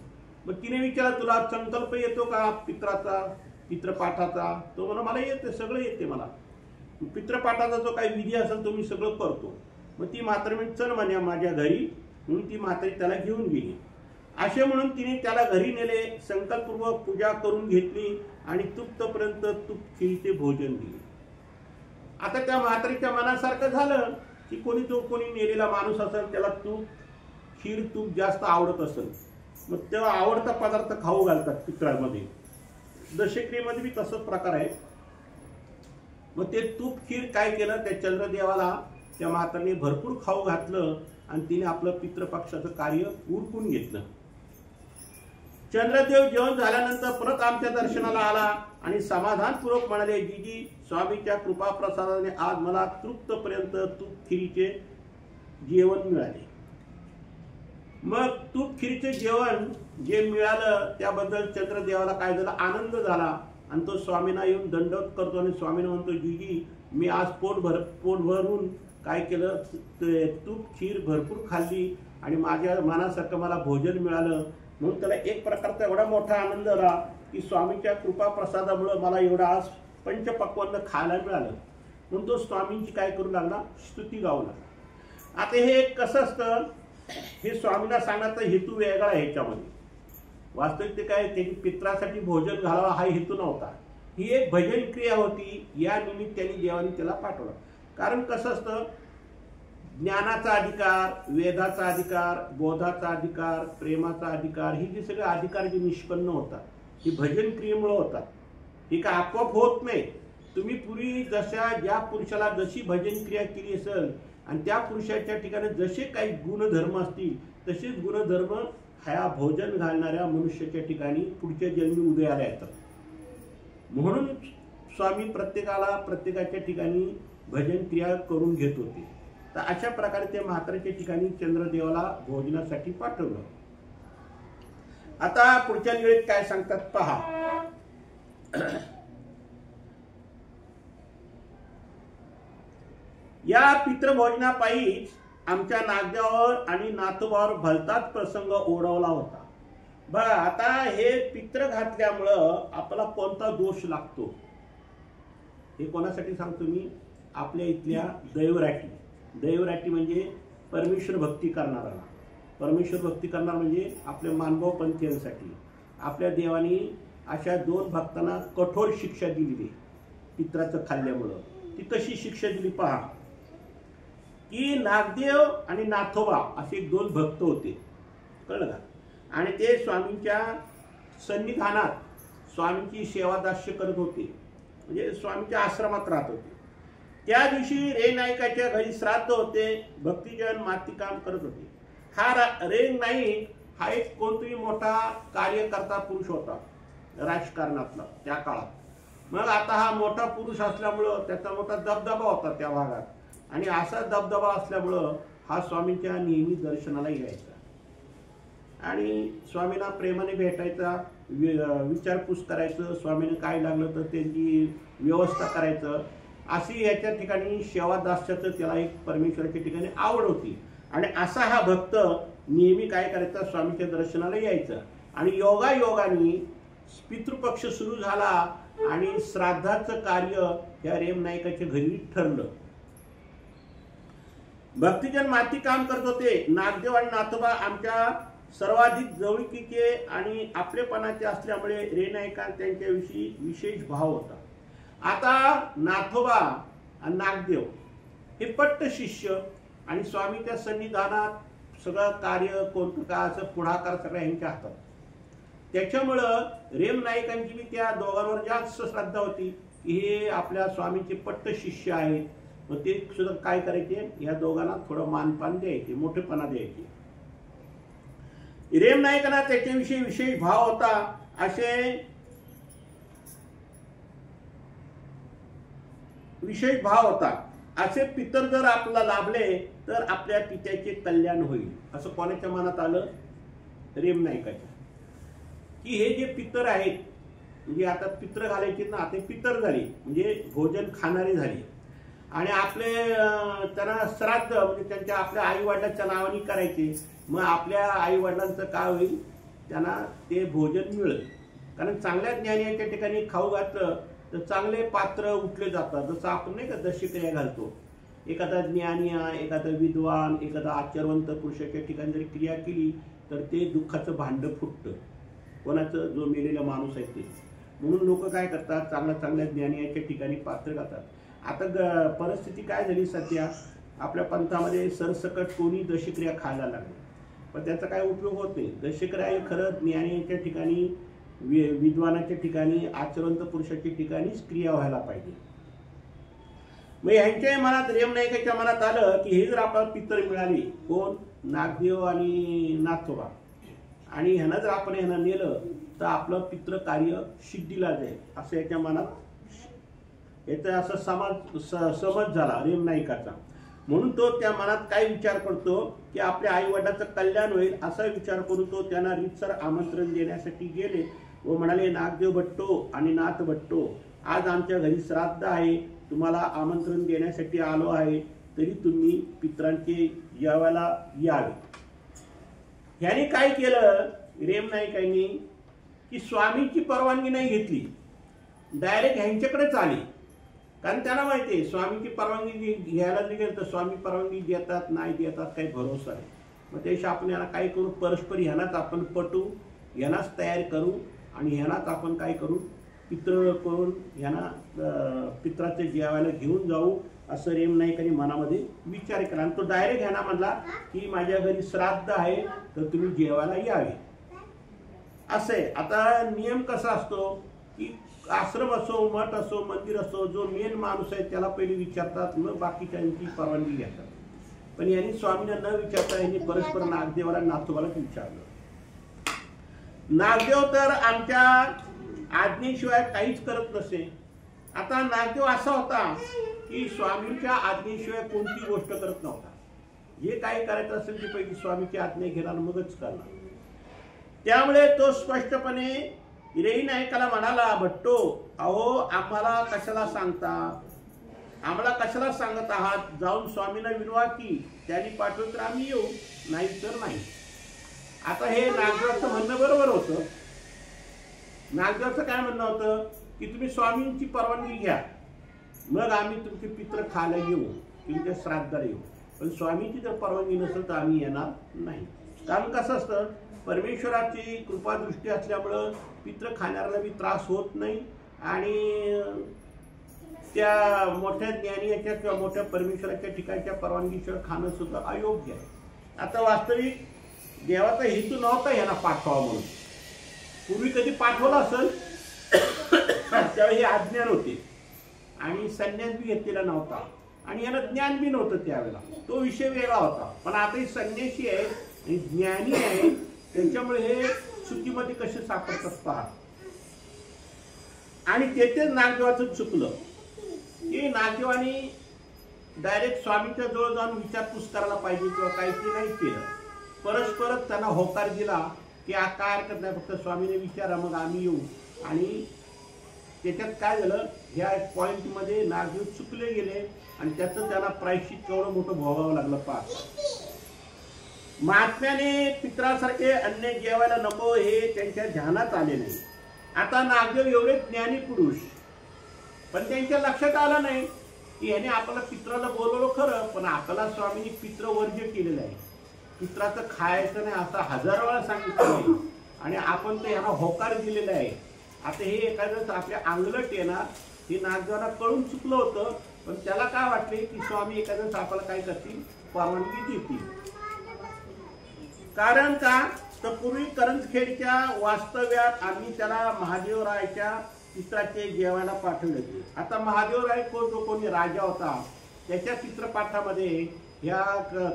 S1: मग तिने विचारलं, तुला संकल्प येतो का पित्राचा, पितृपाठाचा? तो म्हणा, मला येते, सगळं येते मला. पितृपाठाचा जो काही विधी असेल तो मी सगळं करतो. मग ती म्हातारी म्हणजे चल म्हणे माझ्या घरी, म्हणून ती म्हातारी त्याला घेऊन गेली. असे म्हणून तिने त्याला घरी नेले, संकल्पपूर्वक पूजा करून घेतली आणि तृप्तपर्यंत तूप खीरचे भोजन दिले. आता त्या म्हातारीच्या मनासारखं झालं की कोणी नेलेला माणूस असेल त्याला तूप खीर तूप जास्त आवडत असेल, मग तेव्हा आवडता पदार्थ खाऊ घालतात पितळामध्ये. दशक्रियेमध्ये बी तसंच प्रकार आहे. मग ते तूप खीर काय केलं, त्या चंद्रदेवाला त्या म्हातारीने भरपूर खाऊ घातलं आणि तिने आपलं पितृपक्षाचं कार्य उरकून घेतलं. चंद्रदेव जेवण झाल्यानंतर परत आमच्या दर्शनाला आला आणि समाधानपूर्वक म्हणाले, जीजी, स्वामीच्या कृपा प्रसादाने आज मला तृप्तपर्यंत तूप खिरीचे जेवण मिळाले. मग तूप खिरीचे जेवण जे मिळालं त्याबद्दल चंद्रदेवाला काय झालं, आनंद झाला आणि तो स्वामींना येऊन दंडवत करतो आणि स्वामींना म्हणतो, जीजी, मी आज पोट भरून काय केलं, तूप खीर भरपूर खाल्ली आणि माझ्या मनासारखं मला भोजन मिळालं. म्हणून त्याला एक प्रकारचा एवढा मोठा आनंद झाला की स्वामीच्या कृपा प्रसादामुळे मला एवढा आज पंचपक्वान्न खायला मिळालं. म्हणून तो स्वामींची काय करू लागला, स्तुती गाऊ लागला. आता हे कसं असतं, हे स्वामींना सांगण्याचा हेतू वेगळा आहे. ह्याच्यामध्ये वास्तविक ते काय, त्यांनी पित्रासाठी भोजन घालावा हा हेतू नव्हता. ही एक भजन क्रिया होती, या निमित्ताने देवाने त्याला पाठवलं. कारण कसं असतं, ज्ञानाचा अधिकार, वेदाचा अधिकार, बोधाचा अधिकार, प्रेमाचा अधिकार, ही जी सगळे अधिकार जे निष्पन्न होतात ही भजन क्रियेमुळे होतात. ही काय आपोआप होत नाही. तुम्ही पूर्वी ज्या पुरुषाला जशी भजन क्रिया केली असेल आणि त्या पुरुषाच्या ठिकाणी जसे काही गुणधर्म असतील तसेच गुणधर्म ह्या भोजन घालणाऱ्या मनुष्याच्या ठिकाणी पुढच्या जन्मी उदयाला येतात. म्हणून स्वामी प्रत्येकाच्या ठिकाणी भजन क्रिया करून घेत होते. तर अशा प्रकारे ते म्हाताऱ्याच्या ठिकाणी चंद्रदेवाला भोजनासाठी पाठवलं. आता पुढच्या वेळेत काय सांगतात पहा. या पितृभोजनापायी आमच्या नागदेवावर आणि नातोबावर भलताच प्रसंग ओढवला होता. बघा, आता हे पित्र घातल्यामुळं आपल्याला कोणता दोष लागतो हे कोणासाठी सांगतो मी, आपल्या इथल्या दैवराटी म्हणजे परमेश्वर भक्ती करणारा. परमेश्वर भक्ती करणार म्हणजे आपल्या मानभाव पंथीयांसाठी आपल्या देवानी अशा 2 भक्तांना कठोर शिक्षा दिलेली पित्राचं खाल्ल्यामुळं. ती कशी शिक्षा दिली पहा, की नागदेव आणि नाथोबा असे 2 भक्त होते, कळलं का? आणि ते स्वामींच्या सन्निधानात स्वामींची सेवादास्य करत होते, म्हणजे स्वामींच्या आश्रमात राहत होते. त्या दिवशी रे नाईकाच्या घरी श्राद्ध होते, भक्तिजन मातीकाम करत होते. हा रे नाईक हा एक कोणतरी मोठा कार्यकर्ता पुरुष होता राजकारणातला त्या काळात. मग आता हा मोठा पुरुष असल्यामुळं त्याचा मोठा दबदबा होता त्या भागात आणि असा दबदबा असल्यामुळं हा स्वामींच्या नेहमी दर्शनाला यायचा आणि स्वामींना प्रेमाने भेटायचा, विचारपूस करायचं, स्वामीने काय लागलं तर त्यांची व्यवस्था करायचं. अशी याच्या ठिकाणी सेवादास्याचं त्याला एक परमेश्वराच्या ठिकाणी आवड होती. आणि असा हा भक्त नेहमी काय करायचा, स्वामीच्या दर्शनाला यायचा. आणि योगायोगाने पितृपक्ष सुरू झाला आणि श्राद्धाचं कार्य या रेम नाईकाच्या घरी ठरलं. भक्तिजन माती काम करत होते. नागदेव आणि नाथोबा आमच्या सर्वाधिक जवळकीचे आणि आपलेपणाचे असल्यामुळे रे नाईका त्यांच्याविषयी विशेष भाव होता. आता नाथोबा आणि नागदेव हे पट्ट शिष्य आणि स्वामीच्या सन्निधानात सगळं कार्य कोणतं काय असं पुढाकार सगळ्या ह्यांच्या हातात. त्याच्यामुळं रेम नाईकांची बी त्या दोघांवर जास्त श्रद्धा होती की हे आपल्या स्वामीचे पट्ट शिष्य आहेत. मग ते सुद्धा काय करायचे, या दोघांना थोडं मानपान द्यायचे, मोठेपणा द्यायचे. रेम नाईकांना त्याच्याविषयी विशेष भाव होता. असे विशेष भाव होता. असे पितर जर आपल्याला लाभले तर आपल्या पित्याचे कल्याण होईल असं कोणाच्या मनात आलं, रेम नाईकाच्या. की हे जे पितर आहेत म्हणजे आता पित्र घालायचे ना, ते पितर झाले म्हणजे भोजन खाणारे झाले आणि आपले त्यांना श्राद्ध म्हणजे त्यांच्या आपल्या आई वडिलांच्या नावाने करायचे. मग आपल्या आई वडिलांचं काय होईल, त्यांना ते भोजन मिळेल. कारण चांगल्या ज्ञानीच्या ठिकाणी खाऊ घातलं तर चांगले पात्र उठले जातात. जसं आपण नाही का दशक्रिया घालतो, एखादा ज्ञानी एखादा विद्वान एखादा आचरवंत पुरुषाच्या ठिकाणी जरी क्रिया केली तर ते दुःखाचं भांड फुटतं. कोणाचं, जो मेलेला माणूस आहे ते. म्हणून लोक काय करतात, चांगल्या ज्ञानीच्या ठिकाणी पात्र घालतात. आता परिस्थिती काय झाली सध्या आपल्या पंथामध्ये, सरसकट कोणी दशक्रिया खायला लागले, पण त्याचा काय उपयोग होत नाही. दशक्रिया हे खरं ज्ञानीच्या ठिकाणी, विद्वानाच्या ठिकाणी, आचरवंत पुरुषाच्या ठिकाणीच क्रिया व्हायला पाहिजे. मग यांच्या मनात, रेम नाईकाच्या मनात आलं की हे जर आपल्याला पितर मिळाली, कोण, नागदेव आणि नाथोबा, आणि ह्यांना जर आपण ह्यांना नेलं तर आपलं पित्र कार्य सिद्धीला जाईल असं याच्या मनात याचा असं समज झाला रेम नाईकाचा. म्हणून तो त्या मनात काय विचार करतो की आपल्या आई वडिलांचं कल्याण होईल असा विचार करून तो त्यांना रीतसर आमंत्रण देण्यासाठी गेले व म्हणाले, नागदेव भट्टो आणि नाथ भट्टो, आज आमच्या घरी श्राद्ध आहे, तुम्हाला आमंत्रण देण्यासाठी आलो आहे, तरी तुम्ही पित्रांचे जेवायला यावे. ह्याने काय केलं रेम नाईकांनी की स्वामीची परवानगी नाही घेतली, डायरेक्ट ह्यांच्याकडेच आले. कारण त्यांना माहिती आहे स्वामीची परवानगी घ्यायला निघेल तर स्वामी परवानगी देतात नाही देतात काही भरोसा आहे. मग त्याशी आपण यांना काय करू, परस्पर ह्यांनाच आपण पटू, ह्यांनाच तयार करू आणि ह्यांनाच आपण काय करू, पित्र करून ह्यांना पित्राचे जेवायला घेऊन जाऊ असं रेम नाईकांनी मनामध्ये विचार केला. आणि तो डायरेक्ट ह्यांना म्हणला की माझ्या घरी श्राद्ध आहे तर तुम्ही जेवायला यावे. असे आता नियम कसा असतो की आश्रम असो, मठ असो, मंदिर असो, जो मेन माणूस आहे त्याला पहिले विचारतात, मग बाकीच्यांची परवानगी घेतात. पण यांनी स्वामींना न विचारता यांनी परस्पर नागदेवाला नाथोबाला विचारलं. नागदेव तर आमच्या आज्ञेशिवाय काहीच करत नसे. आता नागदेव असा होता की स्वामींच्या आज्ञेशिवाय कोणती गोष्ट करत नव्हता. जे काही करायचं असेल ते पहिली स्वामीची आज्ञा घेणार मगच करणार. त्यामुळे तो स्पष्टपणे रेम नाईकाला म्हणाला, भट्टो अहो आम्हाला कशाला सांगता, आम्हाला कशाला सांगत आहात, जाऊन स्वामींना विनवा की त्यांनी पाठवलं तर आम्ही येऊ, नाही तर नाही. आता हे नागदेवाचं म्हणणं बरोबर होतं. नागदेवाचं काय म्हणणं होतं की तुम्ही स्वामींची परवानगी घ्या, मग आम्ही तुमचे पित्र खायला येऊ, तुमच्या श्राद्धाला येऊ. पण स्वामीची जर परवानगी नसेल तर आम्ही येणार नाही. कारण कसं असतं, परमेश्वराची कृपादृष्टी असल्यामुळं पित्र खाणाऱ्याला बी त्रास होत नाही आणि त्या मोठ्या ज्ञानीच्या किंवा मोठ्या परमेश्वराच्या ठिकाणच्या परवानगीशिवाय खाणं सुद्धा अयोग्य आहे. आता वास्तविक देवाचा हेतू नव्हता यांना पाठवा म्हणून. पूर्वी कधी पाठवलं असेल त्यावेळी हे अज्ञान होते आणि संन्यास बी घेतलेला नव्हता आणि यांना ज्ञान बी नव्हतं त्यावेळेला, तो विषय वेगळा होता. पण आता हे संन्यासी आहे आणि ज्ञानी आहे, त्यांच्यामुळे हे चुकीमध्ये कसे सापडतात पहा. आणि तेथेच नागदेवाचं चुकलं की नागदेवानी डायरेक्ट स्वामीच्या जवळ जाऊन विचारपूस करायला पाहिजे किंवा काही ते नाही केलं. परस्परच त्यांना होकार दिला की काय हरकत नाही, फक्त स्वामीने विचारा मग आम्ही येऊ. आणि त्याच्यात काय झालं, ह्या पॉईंटमध्ये नागदेव चुकले गेले आणि त्याचं त्याला प्रायश्चित केवढं मोठं भोगावं लागलं पहा. महात्म्याने पित्रासारखे अन्न जेवायला नको हे त्यांच्या ध्यानात आले नाही. आता नागदेव एवढे ज्ञानी पुरुष, पण त्यांच्या लक्षात आलं नाही की याने आपल्याला पित्राला बोलवलं खरं, पण आपल्याला स्वामींनी पित्र वर्ज्य केलेलं आहे, पित्राचं खायचं नाही असं 1000 वेळा सांगितलं आहे आणि आपण तर यांना होकार दिलेला आहे. आता हे एखादं आपल्या अंगलट येणार हे नागदेवाला कळून चुकलं होतं, पण त्याला काय वाटले की स्वामी एखाद्याच आपल्याला काय करतील, परवानगी देतील. कारण का तर पूर्वी करंजखेडच्या वास्तव्यात आम्ही त्याला महादेवरायाच्या चित्राचे जेवायला पाठवले होते. आता महादेवराय जो कोणी राजा होता त्याच्या चित्रपाठामध्ये ह्या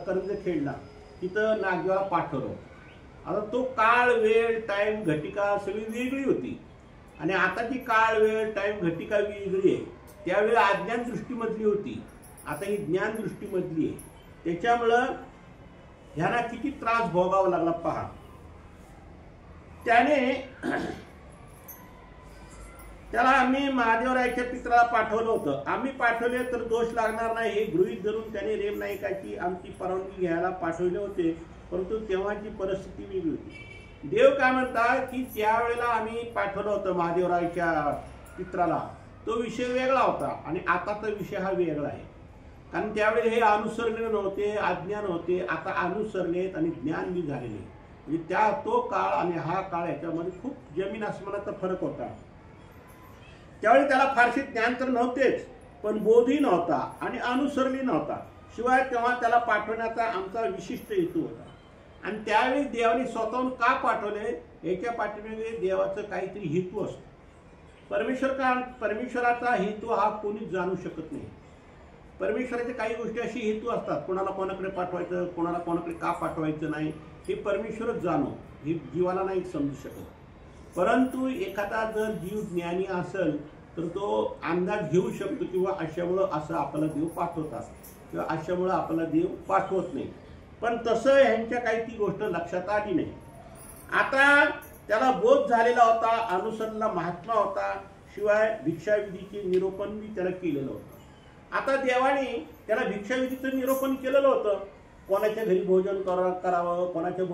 S1: करंजखेडला तिथं नागदेवाला पाठवलं. आता तो काळ वेळ टाइम घटिका सगळी वेगळी होती आणि आता ती काळ वेळ टाइम घटिका वेगळी आहे. त्यावेळी अज्ञान दृष्टीमधली होती, आता ही ज्ञान दृष्टीमधली आहे. त्याच्यामुळं ह्यांना किती त्रास भोगावा लागला पहा. त्याला आम्ही महादेवरायाच्या पित्राला पाठवलं होतं. आम्ही पाठवले तर दोष लागणार नाही हे गृहीत धरून त्याने रेम नाईकाची आमची परवानगी घ्यायला पाठवले होते, परंतु तेव्हाची परिस्थिती वेगळी होती. देव काय म्हणतात की त्यावेळेला आम्ही पाठवलं होतं महादेवरायाच्या पित्राला, तो विषय वेगळा होता आणि आताचा विषय हा वेगळा आहे. कारण त्यावेळी हे अनुसरणे नव्हते, अज्ञान होते, आता अनुसरलेत आणि ज्ञान बी झालेले. म्हणजे तो काळ आणि हा काळ याच्यामध्ये खूप जमीन आसमानाचा फरक होता. त्यावेळी त्याला फारसे ज्ञान तर नव्हतेच, पण बोधही नव्हता आणि अनुसरणी नव्हता. शिवाय तेव्हा त्याला पाठवण्याचा आमचा विशिष्ट हेतू होता. आणि त्यावेळी देवाने स्वतःहून का पाठवले याच्या पाठीमागे देवाचं काहीतरी हेतू असतो. परमेश्वराचा हेतू हा कोणीच जाणू शकत नाही. परमेश्वराच्या काही गोष्टी अशी हेतू असतात, कोणाला कोणाकडे पाठवायचं, कोणाला कोणाकडे का पाठवायचं नाही हे परमेश्वरच जाणो, हे जीवाला नाही समजू शकत. परंतु एखादा जर जीव ज्ञानी असेल तर तो अंदाज घेऊ शकतो किंवा अशामुळं असं आपल्याला देव पाठवतात किंवा अशामुळं आपल्याला देव पाठवत नाही. पण तसं ह्यांच्या काही ती गोष्ट लक्षात आली नाही. आता त्याला बोध झालेला होता, अनुसरणला महात्मा होता, शिवाय भिक्षाविधीचे निरूपण बी त्याला केलेलं होतं. आता देवाने त्याला भिक्षाविधीचं निरूपण केलेलं होतं. कोणाच्या घरी भोजन करावं, कोणाच्या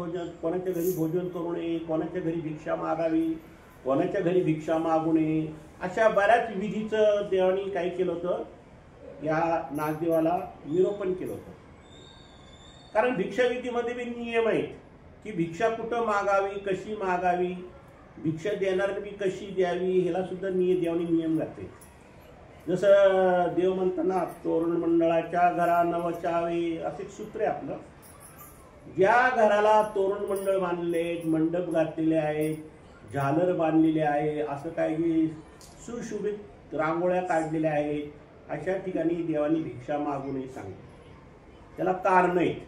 S1: घरी भोजन करू नये, कोणाच्या घरी भिक्षा मागावी, कोणाच्या घरी भिक्षा मागू नये, अशा बऱ्याच विधीचं देवाने काय केलं होतं, या नागदेवाला निरूपण केलं होतं. कारण भिक्षाविधीमध्ये बी नियम आहेत की भिक्षा कुठं मागावी, कशी मागावी, भिक्षा देणाऱ्याने बी कशी द्यावी, ह्याला सुद्धा देवाने नियम घातले. जसं देव म्हणताना तोरण मंडळाच्या घरा नवचावे असे सूत्र आहे आपलं. ज्या घराला तोरण मंडळ बांधलेले आहेत, मंडप घातलेले आहेत, झालर बांधलेले आहे, असं काही सुशोभित रांगोळ्या काढलेल्या आहेत, अशा ठिकाणी देवानी भिक्षा मागू नये सांगते. त्याला कारण आहेत.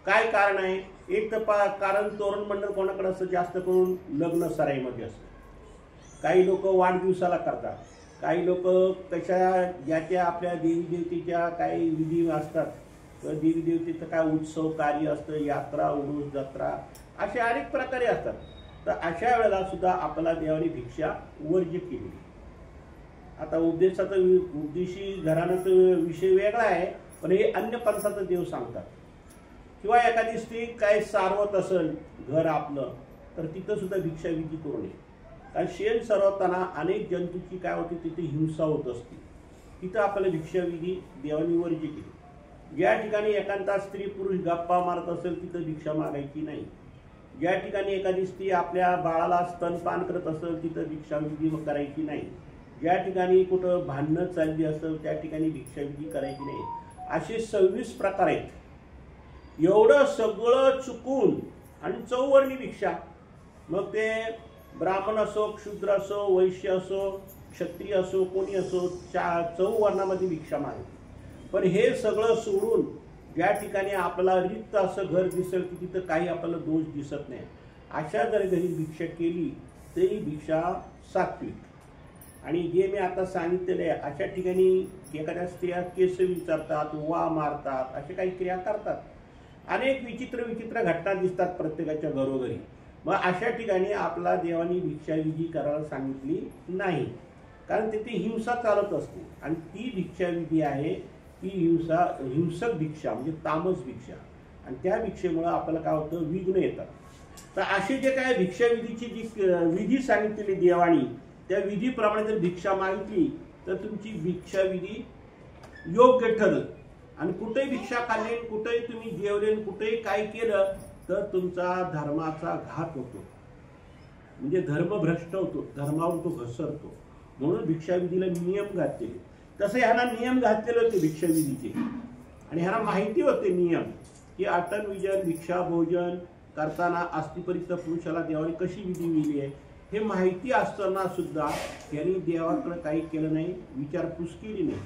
S1: काय कारण आहे? एक तर कारण तोरण मंडळ कोणाकडे असतं, जास्त करून लग्न सराईमध्ये असतं. काही लोक वाढदिवसाला करतात, काही लोक कशा ज्याच्या आपल्या देवी देवतेच्या काही विधी असतात, देवी देवतेचं काय उत्सव कार्य असतं, यात्रा, उरूस, जत्रा, असे अनेक प्रकारे असतात. तर अशा वेळेला सुद्धा आपल्याला देवाने भिक्षा वर्ज्य केली. आता उद्देशी घराण्याचा विषय वेगळा आहे, पण हे अन्य पंथाचं देव सांगतात. किंवा एखादी स्त्री काय सारवत असेल घर आपलं, तर तिथं सुद्धा भिक्षाविधी करू नये. कारण शेण सरवताना अनेक जंतूची काय होती, तिथे हिंसा होत असते. तिथं आपल्याला भिक्षाविधी देवानी वर्ज्य केली. ज्या ठिकाणी एखादा स्त्री पुरुष गप्पा मारत असेल तिथं भिक्षा मागायची नाही. ज्या ठिकाणी एखादी स्त्री आपल्या बाळाला स्तनपान करत असेल तिथं भिक्षाविधी करायची नाही. ज्या ठिकाणी कुठं भांडणं चालली असेल त्या ठिकाणी भिक्षाविधी करायची नाही. असे 26 प्रकार आहेत. एवढं सगळं चुकून आणि चौवर्णी भिक्षा, मग ते ब्राह्मण असो, क्षुद्र असो, वैश्य असो, क्षत्रिय असो, कोणी असो, चौवर्णामध्ये भिक्षा मागायची. पण हे सगळं सोडून ज्या ठिकाणी आपल्याला रिक्त असं घर दिसेल की तिथं काही आपल्याला दोष दिसत नाही, अशा जर घरी भिक्षा केली तरी भिक्षा सात्विक. आणि जे मी आता सांगितलेले आहे अशा ठिकाणी एखाद्या स्त्रिया केस विचारतात, वा मारतात, अशा काही क्रिया करतात. अनेक विचित्र घटना दिसतात प्रत्येकाच्या घरोघरी. मग अशा ठिकाणी आपला देवानी भिक्षाविधी करायला सांगितली नाही, कारण तिथे हिंसा चालत असते. आणि ती भिक्षाविधी आहे ती हिंसक भिक्षा, म्हणजे तामस भिक्षा. आणि त्या भिक्षेमुळे आपल्याला काय होतं, विघ्न येतात. तर असे जे काय भिक्षाविधीची जी विधी सांगितलेली देवानी, त्या विधीप्रमाणे जर भिक्षा मागितली तर तुमची भिक्षाविधी योग्य ठरल. आणि कुठेही भिक्षा खाल्ली, कुठेही तुम्ही जेवले, कुठेही काय केलं तर तुमचा धर्माचा घात होतो, म्हणजे धर्म भ्रष्ट होतो, धर्मावर तो घसरतो. म्हणून भिक्षाविधीला नियम घातलेले. तसे ह्यांना नियम घातलेले होते भिक्षाविधीचे, आणि ह्यांना माहिती होते नियम की अटन विजन भिक्षा भोजन करताना अस्थिपरित पुरुषाला देवाने कशी विधी मिळली आहे हे माहिती असताना सुद्धा यांनी देवाकडे काही केलं नाही, विचारपूस केली नाही.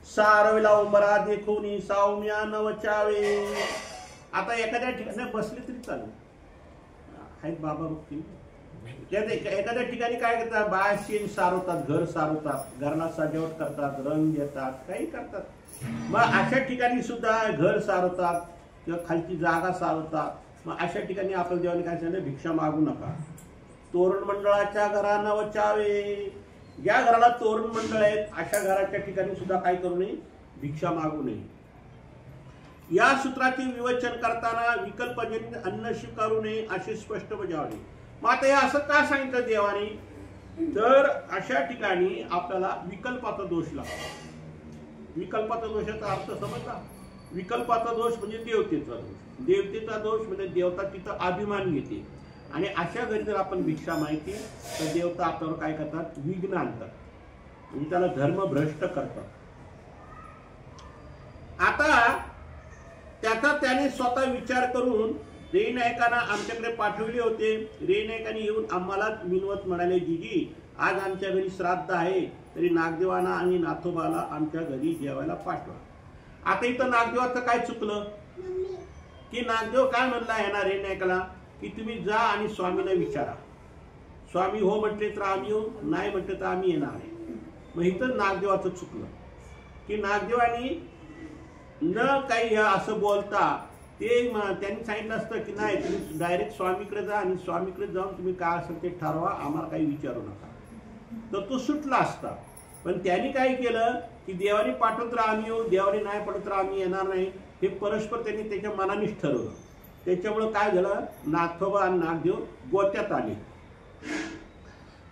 S1: सारविला उंबरा देखून सावम्या नवचावे. आता एखाद्या ठिकाणी बसले तरी चालेल, आहेत बाबा बघतील. एखाद्या ठिकाणी काय करतात, बाय शेण सारवतात, घर सारवतात, घराला सजावट करतात, रंग देतात, काही करतात. मग अशा ठिकाणी सुद्धा घर सारवतात किंवा खालची जागा सारवतात. मग अशा ठिकाणी आपल्या देवाने काय सांगितलं, भिक्षा मागू नका. तोरण मंडळाच्या घरानं वचावे. ज्या घराला तोरण मंडळ आहेत अशा घराच्या ठिकाणी सुद्धा काय करू नये, भिक्षा मागू नये. या सूत्राचे विवेचन करताना विकल्पजन्य अन्न स्वीकारू नये असे स्पष्ट बजावले. मग आता हे असं का सांगितलं देवाने, तर अशा ठिकाणी आपल्याला विकल्पाचा दोष लागतो. विकल्पाचा दोषाचा अर्थ समजला. विकल्पाचा दोष म्हणजे देवतेचा दोष. देवतेचा दोष म्हणजे देवता तिथं अभिमान घेते, आणि अशा घरी जर आपण भिक्षा मागितली तर देवता आपल्यावर काय करतात, विघ्न आणतात, म्हणजे त्याला धर्म भ्रष्ट करतात. आता त्याचा त्याने स्वतः विचार करून रे नायकांना आमच्याकडे पाठवले होते. रे नायकांनी येऊन आम्हाला मिनवत म्हणाले, जीजी आज आमच्या घरी श्राद्ध आहे, तरी नागदेवांना आणि नाथोबाला आमच्या घरी जेवायला पाठवा. आता इथं नागदेवाचं काय चुकलं की नागदेव काय म्हणला आहे ना रे नायकाला की तुम्ही जा आणि स्वामींना विचारा. स्वामी हो म्हटले तर आम्ही येऊ, नाही म्हटले तर आम्ही येणार आहे. मग इथं नागदेवाचं चुकलं की नागदेवानी न काही असं बोलता ते त्यांनी सांगितलं असतं की नाही तुम्ही डायरेक्ट स्वामीकडे जा आणि स्वामीकडे जाऊन तुम्ही काय असेल ते ठरवा, आम्हाला काही विचारू नका, तर तो सुटला असता. पण त्यांनी काय केलं की देवाने पाठवत तर आम्ही येऊ, देवाने नाही पाठवत तर आम्ही येणार नाही, हे परस्पर त्यांनी त्याच्या मनानेच ठरवलं. त्याच्यामुळं काय झालं, नाथोबा आणि नागदेव गोत्यात आले.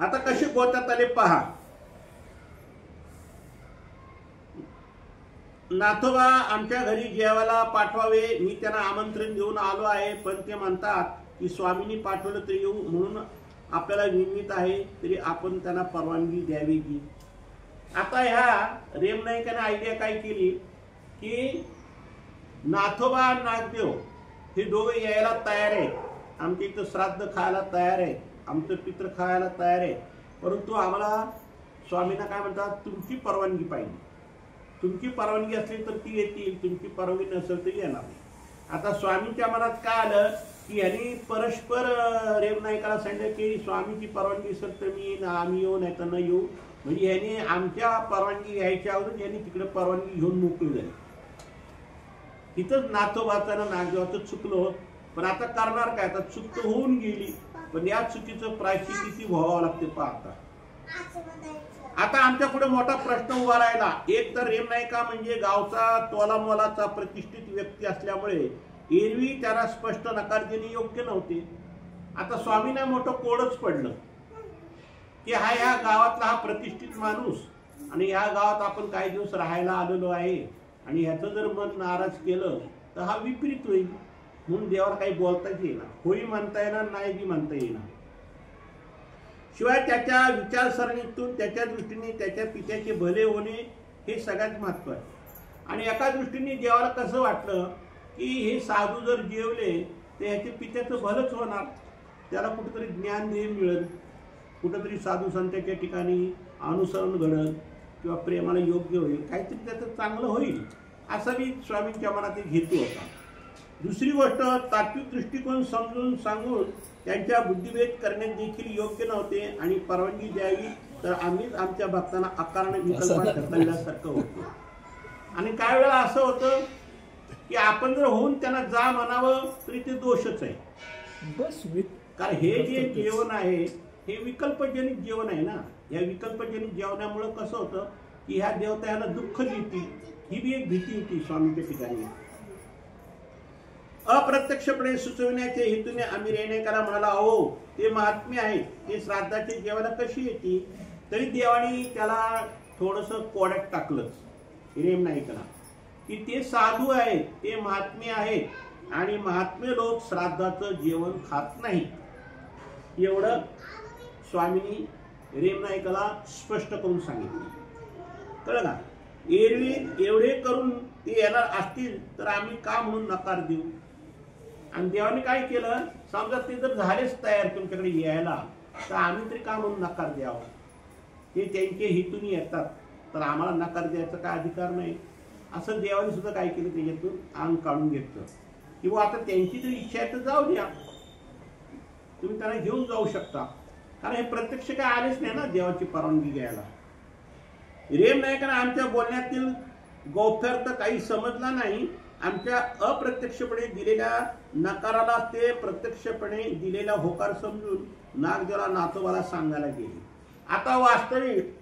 S1: आता कसे गोत्यात आले पहा. नाथोबा आमच्या घरी जेवायला पाठवावे, मी त्यांना आमंत्रण देऊन आलो आहे, पण ते म्हणतात की स्वामींनी पाठवलं तर येऊ, म्हणून आपल्याला विनवित आहे, तरी आपण त्यांना परवानगी द्यावी की. आता ह्या रेम नाईकाने आयडिया काय केली की नाथोबा आणि नागदेव हे दोघे यायला तयार आहेत, आमच्या इथं श्राद्ध खायला तयार आहेत, आमचं पित्र खायला तयार आहे, परंतु आम्हाला स्वामींना काय म्हणतात, तुमची परवानगी पाहिजे. तुमची परवानगी असली तर ती येतील, तुमची परवानगी नसेल तर येणार नाही. आता स्वामींच्या मनात काय आलं की यांनी परस्पर रेम नाईकाला सांगितलं की स्वामीची परवानगी असेल तर मी आम्ही येऊ, नाही तर न येऊ. म्हणजे यांनी आमच्या परवानगी घ्यायच्या अगोदर यांनी तिकडे परवानगी घेऊन मोकळी झाली. तिथंच नाथोबाचं आणि नागदेवाचं चुकलं. पण आता करणार काय, आता चूक तर होऊन गेली, पण या चुकीचं प्रायश्चित्त किती व्हावं लागते पाहता. आता आमच्या पुढे मोठा प्रश्न उभा राहिला. एक तर रेम नायका म्हणजे गावचा तोला मोलाचा प्रतिष्ठित व्यक्ती असल्यामुळे एरवी त्याला स्पष्ट नकार देणे योग्य नव्हते. आता स्वामींना मोठं कोडच पडलं की हा या गावातला हा प्रतिष्ठित माणूस, आणि या गावात आपण काही दिवस राहायला आलेलो आहे, आणि ह्याचं जर मन नाराज केलं तर हा विपरीत होईल, म्हणून देवाला काही बोलताच येणार, होई म्हणता येणार, नाही बी म्हणता येणार. शिवाय त्याच्या विचारसरणीतून त्याच्या दृष्टीने त्याच्या पित्याचे भले होणे हे सगळ्यात महत्व आहे. आणि एका दृष्टीने देवाला कसं वाटलं की हे साधू जर जेवले तर ह्याच्या पित्याचं भलंच होणार, त्याला कुठेतरी ज्ञानदेह मिळेल, कुठेतरी साधू संतांच्या ठिकाणी अनुसरण घडल किंवा प्रेमाला योग्य होईल, काहीतरी त्याचं चांगलं होईल, असा बी स्वामींच्या मनात एक हेतू होता. दुसरी गोष्ट, तात्विक दृष्टिकोन समजून सांगून त्यांच्या बुद्धिभेद करण्यात देखील योग्य नव्हते, आणि परवानगी द्यावी तर आम्हीच आमच्या भक्तांना आकाराने विकल्प ढकलल्यासारखं होतं. आणि काही वेळा असं होतं की आपण जर होऊन त्यांना जा म्हणावं तरी ते दोषच आहे. बस, कारण हे जे जेवण आहे हे विकल्पजनित जेवण आहे ना. या विकल्पजनित जेवणामुळे कसं होतं की ह्या देवता ह्याला दुःख देतील, ही बी एक भीती होती स्वामींच्या ठिकाणी. अप्रत्यक्षपणे सुचविण्याच्या हेतूने आम्ही रेणेकाला म्हणाला, अहो ते महात्मे आहेत, ते श्राद्धाचे जेवायला कशी येतील. तरी देवानी त्याला थोडंसं कोड्यात टाकलंच रेम नाईकाला की ते साधू आहेत, ते महात्मे आहेत, आणि महात्मे लोक श्राद्धाचं जेवण खात नाही. एवढं स्वामींनी रेमनाईकाला स्पष्ट करून सांगितलं, कळलं का? एरवी एवढे करून ते येणार असतील तर आम्ही का म्हणून नकार देऊ? आणि देवाने काय केलं, समजा ते जर झालेच तयार तुमच्याकडे यायला, तर आम्ही तरी का म्हणून नकार द्यावं? ते त्यांचे हितून येतात, तर आम्हाला नकार द्यायचा काय अधिकार नाही. असं देवाने सुद्धा काय केलं, त्याच्यातून अंग काढून घेतलं, किंवा आता त्यांची जर इच्छा आहे तर जाऊ द्या, तुम्ही त्यांना घेऊन जाऊ शकता. कारण हे प्रत्यक्ष काय आलेच नाही ना देवाची परवानगी घ्यायला. रेमनाईकांना आमच्या बोलण्यातील गौप्यार्थ काही समजला नाही. आमच्या अप्रत्यक्षपणे दिलेल्या नकाराला ते प्रत्यक्षपणे दिलेला होकार समजून नागदेवाला नाथोबाला सांगायला गेले. आता वास्तविक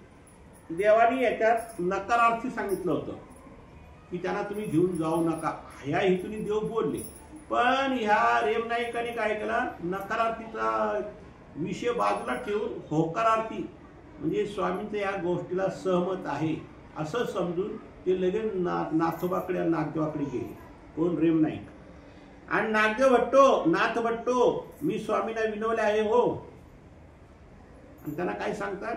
S1: देवानी याच्यात नकारार्थी सांगितलं होतं की त्यांना तुम्ही घेऊन जाऊ नका, ह्या हेतूने देव बोलले. पण ह्या रेमनाईकाने काय केला, नकारार्थीचा विषय बाजूला ठेवून होकारार्थी म्हणजे स्वामींच्या या गोष्टीला सहमत आहे असं समजून ते लगेच नाथोबाकडे नागदेवाकडे गेले. कोण? रेमनाईक. आणि नागदेव भट्टो, नाथ भट्टो, मी स्वामीला विनवले आहे हो. आणि त्यांना काय सांगतात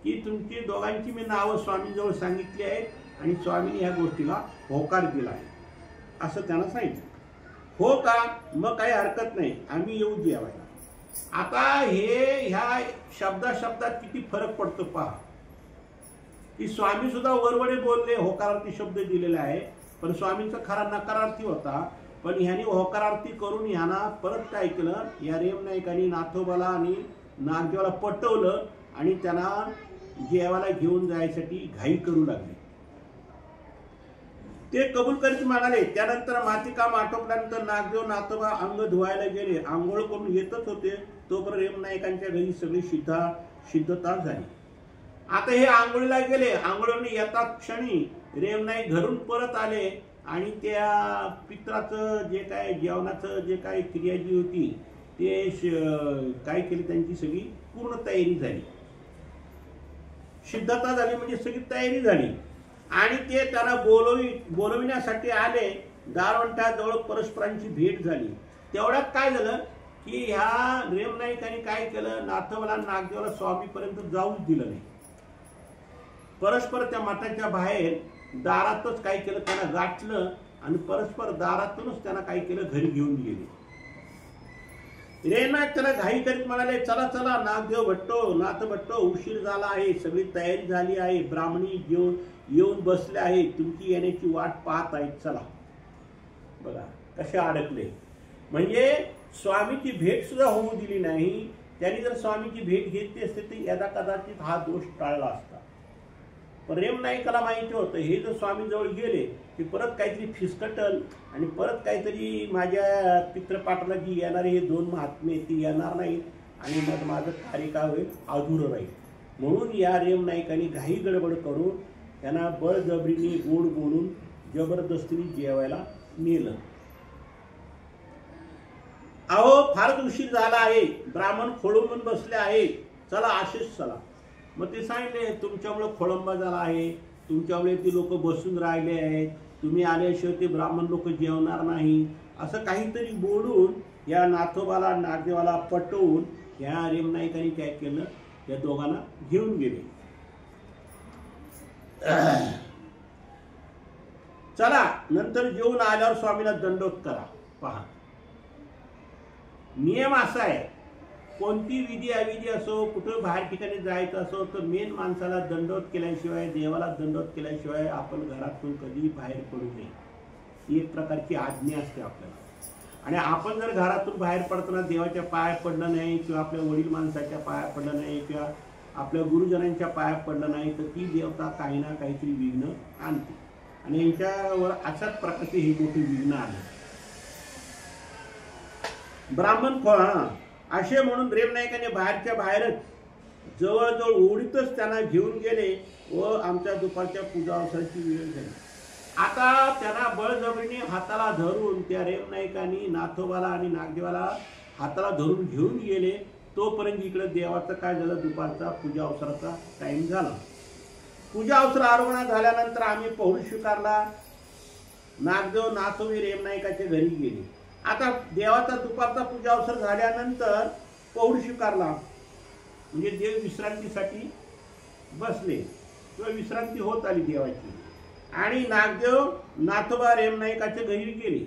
S1: की तुमची दोघांची मी नावं स्वामींजवळ सांगितली आहेत आणि स्वामींनी ह्या गोष्टीला होकार दिला आहे असं त्यांना सांगितलं. हो का, मग काही हरकत नाही, आम्ही येऊ जेवायला. आता ह्या शब्दात किती फरक पडतो पहा, की स्वामी सुद्धा वरवडे बोलले, होकारार्थी शब्द दिलेला आहे, पण स्वामींचा खरा नकारार्थी होता. पण ह्याने होकारार्थी करून ह्यांना परत काय केलं, या रेमनाईकांनी नाथोबाला आणि नागदेवाला पटवलं आणि त्यांना जेवायला घेऊन जायसाठी घाई करू लागले. ते कबूल करीत म्हणाले. त्यानंतर मातीकाम आटोपल्यानंतर नागदेव नाथोबा अंग धुवायला गेले. आंघोळ करून येतच होते तोपर्यंत रेमनाईकांच्या घरी सगळी सिद्धता झाली. आता हे आंघोळीला गेले. आंघोळीवरून येतात क्षणी रेमनाईक घरून परत आले आणि त्या पित्राचं जे काय जेवणाचं जे काय क्रिया जी होती ते काय केली, त्यांची सगळी पूर्ण तयारी झाली, सिद्धता झाली, म्हणजे सगळी तयारी झाली. आणि ते त्यांना बोलविण्यासाठी आले. दारवंटाजवळ परस्परांची भेट झाली. तेवढ्यात काय झालं की ह्या रेमनाईकांनी काय केलं, नाथोबाला नागदेवाला स्वामीपर्यंत जाऊच दिलं नाही. परस्पर त्या मठाच्या बाहेर दारातच काय केलं, त्यांना गाठलं आणि परस्पर दारातूनच त्यांना काय केलं, घरी घेऊन गेले. रेमनाईक त्याला घाई करीत म्हणाले, चला चला नागदेव भट्टो, नाथ भट्टो, उशीर झाला आहे, सगळी तयारी झाली आहे, ब्राह्मणी येऊन बसले आहे, तुमची येण्याची वाट पाहत आहेत, चला. बघा कसे अडकले. म्हणजे स्वामीची भेट सुद्धा होऊ दिली नाही. त्यांनी जर स्वामीची भेट घेतली असते तर यदा कदाचित हा दोष टाळला असता. पण रेमनाईकाला माहिती होतं हे जर स्वामींजवळ गेले की परत काहीतरी फिसकटल आणि परत काहीतरी माझ्या पितृपाठाला जी येणारे हे दोन महात्मे ती येणार नाहीत आणि मग माझं कार्य काय होईल, अधुरं राहील. म्हणून या रेमनाईकांनी घाई गडबड करून त्यांना बळजबरीने गोड बोलून जबरदस्तीने जेवायला नेलं. अहो फारच उशीर झाला आहे, ब्राह्मण खोळंबून बसले आहेत, चला आशेष चला. मग ते सांगितले तुमच्यामुळे खोळंबा झाला आहे, तुमच्यामुळे ती लोक बसून राहिले आहेत, तुम्ही आल्याशिवाय ते ब्राह्मण लोक जेवणार नाही, असं काहीतरी बोलून या नाथोबाला नागदेवाला पटवून या रेमनाईकांनी काय केलं, त्या दोघांना घेऊन गेले. चला नंतर जेवून आल्यावर स्वामीला दंडोत करा. पहा नियम असा आहे, कोणती विधी अविधी असो, कुठं बाहेर ठिकाणी जायचं असो तर मेन माणसाला दंडोत केल्याशिवाय, देवाला दंडोत केल्याशिवाय आपण घरातून कधी बाहेर पडू नये. ही एक प्रकारची आज्ञा असते आपल्याला. आणि आपण जर घरातून बाहेर पडताना देवाच्या पाया पडलं नाही किंवा आपल्या वडील माणसाच्या पाया पडलं नाही किंवा आपल्या गुरुजनांच्या पाया पडलं नाही तर ती देवता काही ना काहीतरी विघ्न आणते. आणि यांच्यावर अशाच प्रकारचे हे मोठे विघ्न आले. ब्राह्मण असे म्हणून रेमनाईकांनी बाहेरच्या बाहेरच जवळजवळ ओढीतच त्यांना घेऊन गेले व आमच्या दुपारच्या पूजा अवसराची वेळ झाली. आता त्यांना बळजबरीने हाताला धरून त्या रेमनाईकांनी नाथोबाला आणि नागदेवाला हाताला धरून घेऊन गेले. तोपर्यंत इकडे देवाचं काय झालं, दुपारचा पूजा अवसराचा टाइम झाला. पूजा अवसर आरोहण झाल्यानंतर आम्ही पौरुष स्वीकारला. नागदेव नाथोबी रेमनाईकाच्या घरी गेले. आता देवाचा दुपारचा पूजा अवसर झाल्यानंतर पौरुष स्वीकारला. म्हणजे देव विश्रांतीसाठी बसले किंवा विश्रांती होत आली देवाची. आणि नागदेव नाथोबा रेमनाईकाच्या घरी गेले.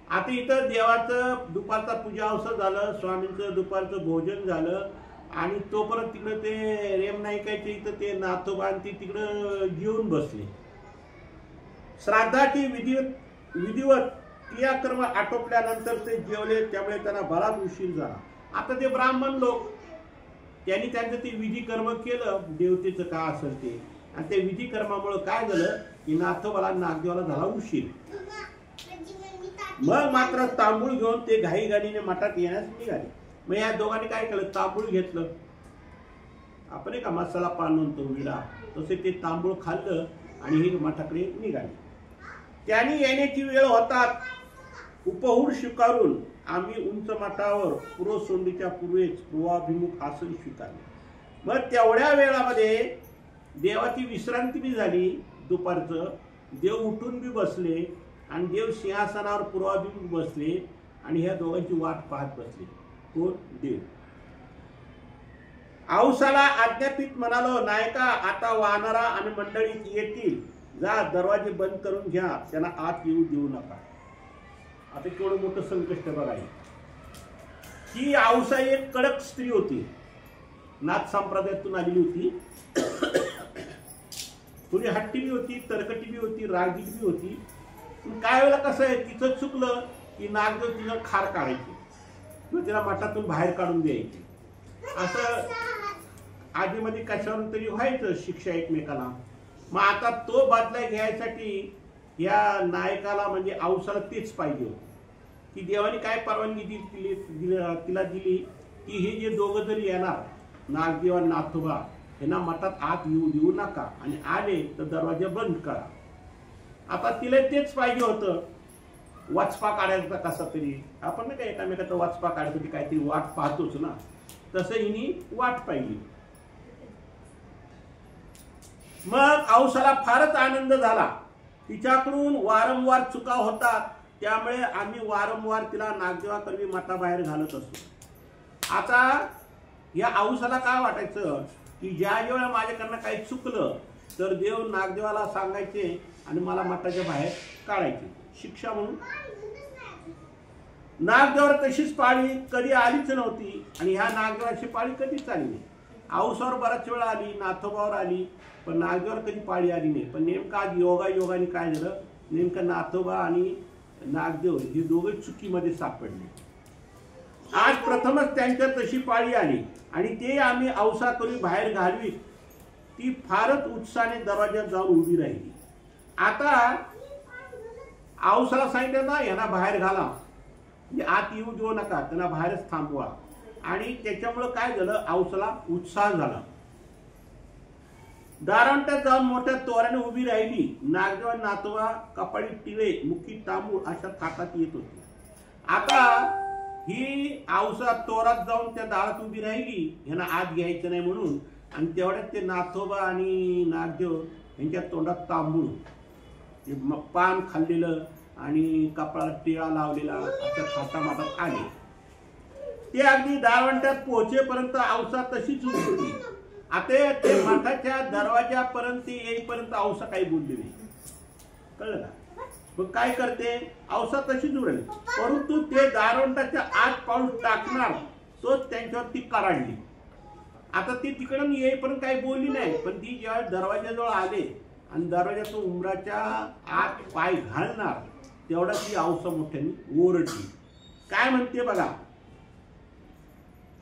S1: आता इथं देवाचं दुपारचा पूजा अवसर झालं, स्वामींचं दुपारचं भोजन झालं आणि तोपर्यंत तिकडं ते रेमनाईकाच्या इथं ते नाथोबा आणि ते तिकडं जेवून बसले. श्राद्धाची विधिवत क्रियाकर्म आटोपल्यानंतर ते जेवले, त्यामुळे त्यांना बराच उशीर झाला. आता ते ब्राह्मण लोक त्यांनी त्यांचं ते विधी कर्म केलं, देवतेचं काय असेल ते, आणि त्या विधी कर्मामुळे काय झालं की नाथोबाला नागदेवाला झाला उशीर. मग मात्र तांबूळ घेऊन ते घाईघाईने मठात येण्यास निघाले. मग या दोघांनी काय केलं, तांबूळ घेतलं, आपण का मसाला पान म्हणतो विडा, तसे ते तांबूळ खाल्लं आणि हे मठाकडे निघाले. त्यांनी येण्याची वेळ होतात उपहूड स्वीकारून आम्ही उंच मठावर पूर्व सोंडीच्या पूर्वेच पूर्वाभिमुख आसन स्वीकारले. मग तेवढ्या वेळामध्ये देवाची विश्रांती बी झाली दुपारचं, देव उठून बी बसले आणि देव सिंहासनावर पूर्वाभिमुख बसले आणि ह्या दोघांची वाट पाहत बसले. कोण? देव. औसाला आज्ञापित म्हणालो, नायका आता वानरा आणि मंडळीत येतील, जा दरवाजे बंद करून घ्या, त्यांना आत येऊ देऊ नका. आता केवढं मोठं संकष्ट बघा. ही औसा एक कडक स्त्री होती, नाथ संप्रदायातून आलेली होती. थोडी हट्टी बी होती, तरकटी बी होती, रागीट बी होती. काय वेळेला कसं आहे, तिचं चुकलं की नागदेव तिला खार काढायची किंवा तिला मठातून बाहेर काढून द्यायची. असं आधीमध्ये कशावरून तरी व्हायचं शिक्षा एकमेकाला. मग आता तो बदला घ्यायसाठी या नायकाला म्हणजे औसाला तेच पाहिजे होतं की देवाने काय परवानगी तिला दिली की हे जे दोघं जरी येणार नागदेव आणि नाथोबा यांना मठात आत येऊ देऊ नका आणि आले तर दरवाजा बंद करा. आता तिला तेच पाहिजे होतं, वाचपा काढायचा कसा तरी. आपण नाही का एकामेकाचा वाचपा काढायसाठी काहीतरी वाट पाहतोच ना, तसं हिनी वाट पाहिली. मग औसाला फारच आनंद झाला. तिच्याकडून वारंवार चुका होतात, त्यामुळे आम्ही वारंवार तिला नागदेवाकरवी मठाबाहेर घालत असतो. आता या औसाला काय वाटायचं की ज्या वेळेला माझ्याकडनं काही चुकलं तर देव नागदेवाला सांगायचे आणि मला मठाच्या बाहेर काढायचे शिक्षा म्हणून. नागदेवावर तशीच पाळी कधी आलीच नव्हती आणि ह्या नागदेवाची पाळी कधीच आली नाही. औसावर बराच वेळा आली, नाथोबावर आली, पण नागदेवावर कधी पाळी आली नाही. पण नेमकं आज योगायोगाने काय झालं, नेमकं नाथोबा आणि नागदेव हे दोघे चुकीमध्ये सापडले. आज प्रथमच त्यांच्या तशी पाळी आली आणि ते आम्ही औसा करून बाहेर घालवी. ती फारच उत्साहाने दरवाज्यात जाऊन उभी राहिली. आता औसाला सांगितलं ना यांना बाहेर घाला, म्हणजे आत येऊ देऊ नका, त्यांना बाहेरच थांबवा. आणि त्याच्यामुळं काय झालं, औसाला उत्साह झाला. दारांटात जाऊन मोठ्या तोऱ्याने उभी राहिली. नागदेव आणि नाथोबा कपाळी टिळे, मुखी तांबूळ अशा थाटात येत होते. आता ही औसा तोरात जाऊन त्या दारात उभी राहिली, ह्यांना आत घ्यायचं नाही म्हणून. आणि तेवढ्यात ते नाथोबा आणि नागदेव यांच्या तोंडात तांबूळ, पान खाल्लेलं आणि कपाळात टिळा लावलेला अशा थाटामाटात आले. ते अगदी दारवंट्यात पोहोचेपर्यंत औसा तशीच उभी होती. आता ते मठाच्या दरवाजापर्यंत येईपर्यंत औसा काही बोलली नाही. कळलं का? मग काय करते, औसा तशीच उरली, परंतु ते दारवंटाच्या आत पाऊल टाकणार तोच त्यांच्यावरती कराडली. आता ती तिकडून येईपर्यंत काही बोलली नाही, पण ती जेव्हा दरवाजाजवळ आले आणि दरवाजातून उमराच्या आत पाय घालणार तेवढा ती औसा मोठ्याने ओरडली. काय म्हणते बघा,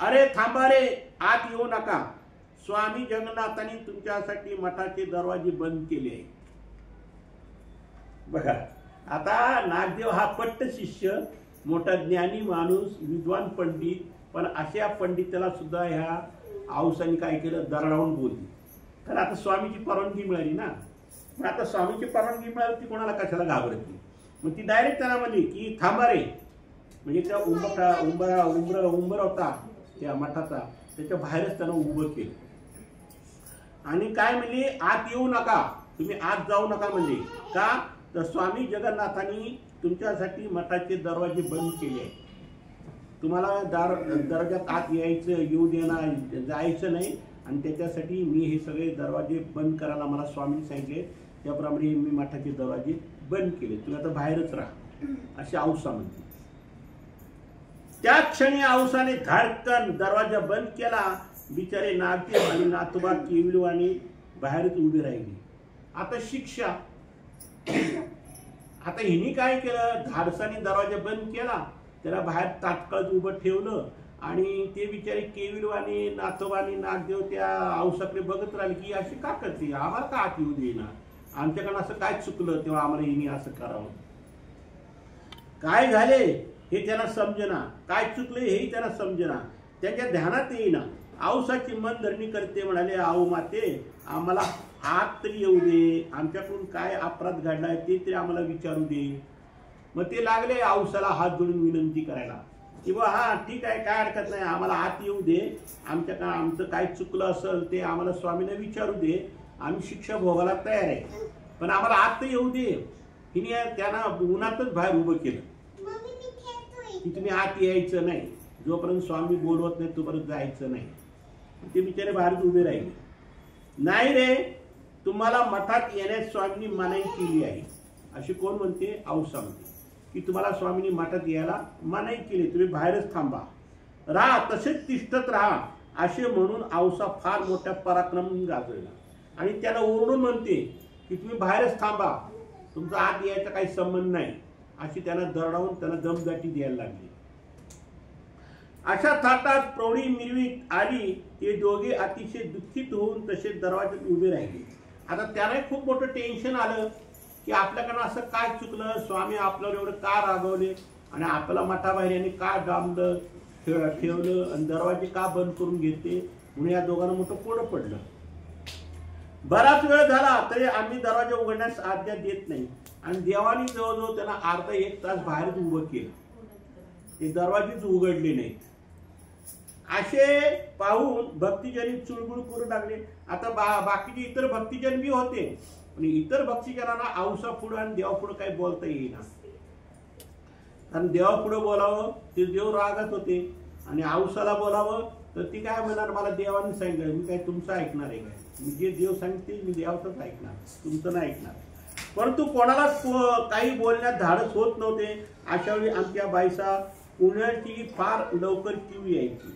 S1: अरे थांबा रे, आत येऊ नका, स्वामी जगन्नाथांनी तुमच्यासाठी मठाचे दरवाजे बंद केले आहे. बघा, आता नागदेव हा पट्ट शिष्य, मोठा ज्ञानी माणूस, विद्वान पंडित, पण अशा पंडिताला सुद्धा ह्या औसाने काय केलं, दरडावून बोलली. कारण आता स्वामीची परवानगी मिळाली ना. मग आता स्वामीची परवानगी मिळाली, ती कोणाला कशाला घाबरती. मग ती डायरेक्ट त्यांना म्हणली की थांबा रे, म्हणजे त्या उंबर होता त्या मठाचा, त्याच्या बाहेरच त्यांना उभं केलं. आणि काय म्हणली, आत येऊ नका, तुम्ही आत जाऊ नका. म्हणजे का, तर स्वामी जगन्नाथांनी तुमच्यासाठी मठाचे दरवाजे बंद केले. तुम्हाला दरवाजात आत यायचं येऊ देणार जायचं नाही, आणि त्याच्यासाठी मी हे सगळे दरवाजे बंद करायला मला स्वामींनी सांगितले, त्याप्रमाणे मी मठाचे दरवाजे बंद केले, तुम्ही आता बाहेरच राहा, अशी औसा म्हणते. त्या क्षणी औसाने धाडकन दरवाजा बंद केला. बिचारे नागदेव आणि नातोबा केविलवाणी बाहेरच उभी राहिली. आता शिक्षा. आता हिने काय केलं, धाडसाने दरवाजा बंद केला, त्याला बाहेर तात्काळ उभं ठेवलं, आणि ते बिचारे केविलवाणी नातोबानी नागदेव त्या औसाकडे बघत राहिले की अशी का करते, आम्हाला का आत येऊ देईना, आमच्याकडनं असं काय चुकलं तेव्हा आम्हाला हिने असं करावं. काय झाले हे त्यांना समजेना, काय चुकले हेही त्यांना समजेना, त्यांच्या ध्यानात येईना. औसाची मनधरणी करते, म्हणाले आऊ माते आम्हाला हात तरी येऊ दे, आमच्याकडून काय अपराध घडलाय ते तरी आम्हाला विचारू दे. मग ते लागले औसाला हात जोडून विनंती करायला की बा हा ठीक आहे, काय हरकत नाही, आम्हाला आत येऊ दे, आमचं काय चुकलं असेल ते आम्हाला स्वामींना विचारू दे, आम्ही शिक्षा भोगायला तयार आहे, पण आम्हाला आत येऊ दे. हिने त्यांना उन्हातच बाहेर उभं केलं की तुम्ही आत यायचं नाही, जोपर्यंत स्वामी बोलवत नाही तोपर्यंत जायचं नाही. ते बिचारे बाहेर उभे राहिले. नाही रे, तुम्हाला मठात येण्यास स्वामींनी मनाई केली आहे, अशी कोण म्हणते, औसा म्हणते की तुम्हाला स्वामींनी मठात यायला मनाई केली, तुम्ही बाहेरच थांबा, राहा तसेच तिष्ठत राहा, असे म्हणून औसा फार मोठ्या पराक्रमाने गाजवला. आणि त्याला ओरडून म्हणते की तुम्ही बाहेरच थांबा, तुमचा आत यायचा काही संबंध नाही, अशी त्यांना दरडावून त्यांना दमदाटी द्यायला लागली. अशा थाटात प्रौढी मिरवीत आली. ते दोघे अतिशय दुःखित होऊन तसे दरवाज्यात उभे राहिले. आता त्यांना खूप मोठं टेन्शन आलं की आपल्याकडनं असं काय चुकलं, स्वामी आपल्यावर एवढं का रागवले, आणि आपल्याला मठाबाहेर यांनी का डांबलं ठेवलं, आणि दरवाजे का बंद करून घेतले, म्हणून या दोघांना मोठं कोडं पडलं. बराच वेळ झाला तरी आम्ही दरवाजा उघडण्यास आज्ञा देत नाही, आणि देवानी जवळजवळ त्यांना अर्धा एक तास बाहेरच उभं केलं, ते दरवाजेच उघडले नाहीत. असे पाहून भक्तिजनी चुळबुळ करू लागले. आता बाकीचे इतर भक्तिजन बी होते, पण इतर भक्तिजनांना औसा पुढं आणि देवा पुढं काही बोलता येईना, कारण देवा पुढं बोलावं ते देव रागात होते, आणि औसाला बोलावं तर ती काय म्हणणार, मला देवाने सांगितलं, मी काय तुमचं ऐकणार आहे काय, मी जे देव सांगते मी देवाचंच ऐकणार, तुमचं नाही ऐकणार. परंतु कोणालाच काही बोलण्यात धाडस होत नव्हते. अशा वेळी आमच्या बाईसा पुण्याची फार लवकर किव यायची.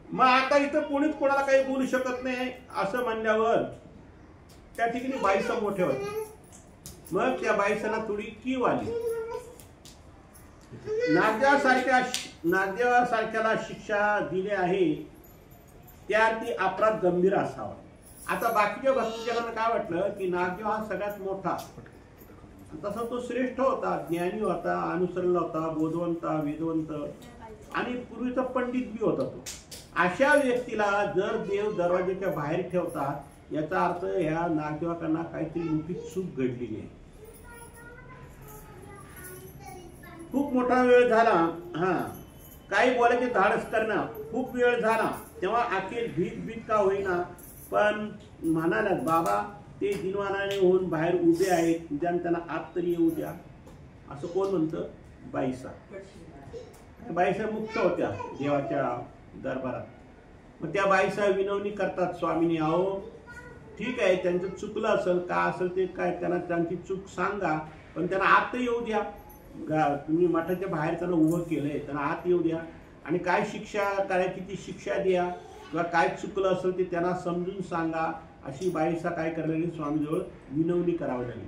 S1: मग आता इथं कोणीच कोणाला काही बोलू शकत नाही असं म्हणल्यावर त्या ठिकाणी बाईसा मोठ्या होत्या. मग त्या बाईसांना थोडी किव आली. नागदेवासारख्याला शिक्षा दिली आहे त्याअर्थी अपराध गंभीर असावा. आता बाकीच्या भक्तजनांना काय वाटलं की नागदेव हा सगळ्यात मोठा, तसा तो श्रेष्ठ होता, ज्ञानी होता, अनुसरला होता, बोधवंता, वेदवंत, आणि पूर्वीचा पंडित बी होता तो. अशा व्यक्तीला जर देव दरवाजाच्या बाहेर ठेवतात याचा अर्थ ह्या नागदेवाकांना काहीतरी मोठी चूक घडलेली आहे. खूप मोठा वेळ झाला, काही बोलायचे धाडस करणं, खूप वेळ झाला. तेव्हा अखेर भीत का होईना पण म्हणाला, बाबा ते दिनवानाने होऊन बाहेर उभे आहेत, उद्या त्यांना आत तरी येऊ द्या, असं कोण म्हणतं, बाईसा. बाईसा मुख्य होत्या देवाच्या दरबारात. मग त्या बाईसा विनवणी करतात स्वामींनी, अहो ठीक आहे त्यांचं चुकलं असेल, का असेल ते काय, त्यांना त्यांची चूक सांगा, पण त्यांना आत येऊ द्या, तुम्ही मठाच्या बाहेर त्यांना उभं केलंय, त्यांना आत येऊ द्या, आणि काय शिक्षा करायची ती शिक्षा द्या, किंवा काय चुकलं असेल ते त्यांना समजून सांगा, अशी बाईसा काय करायला स्वामीजवळ विनवणी करावी लागली.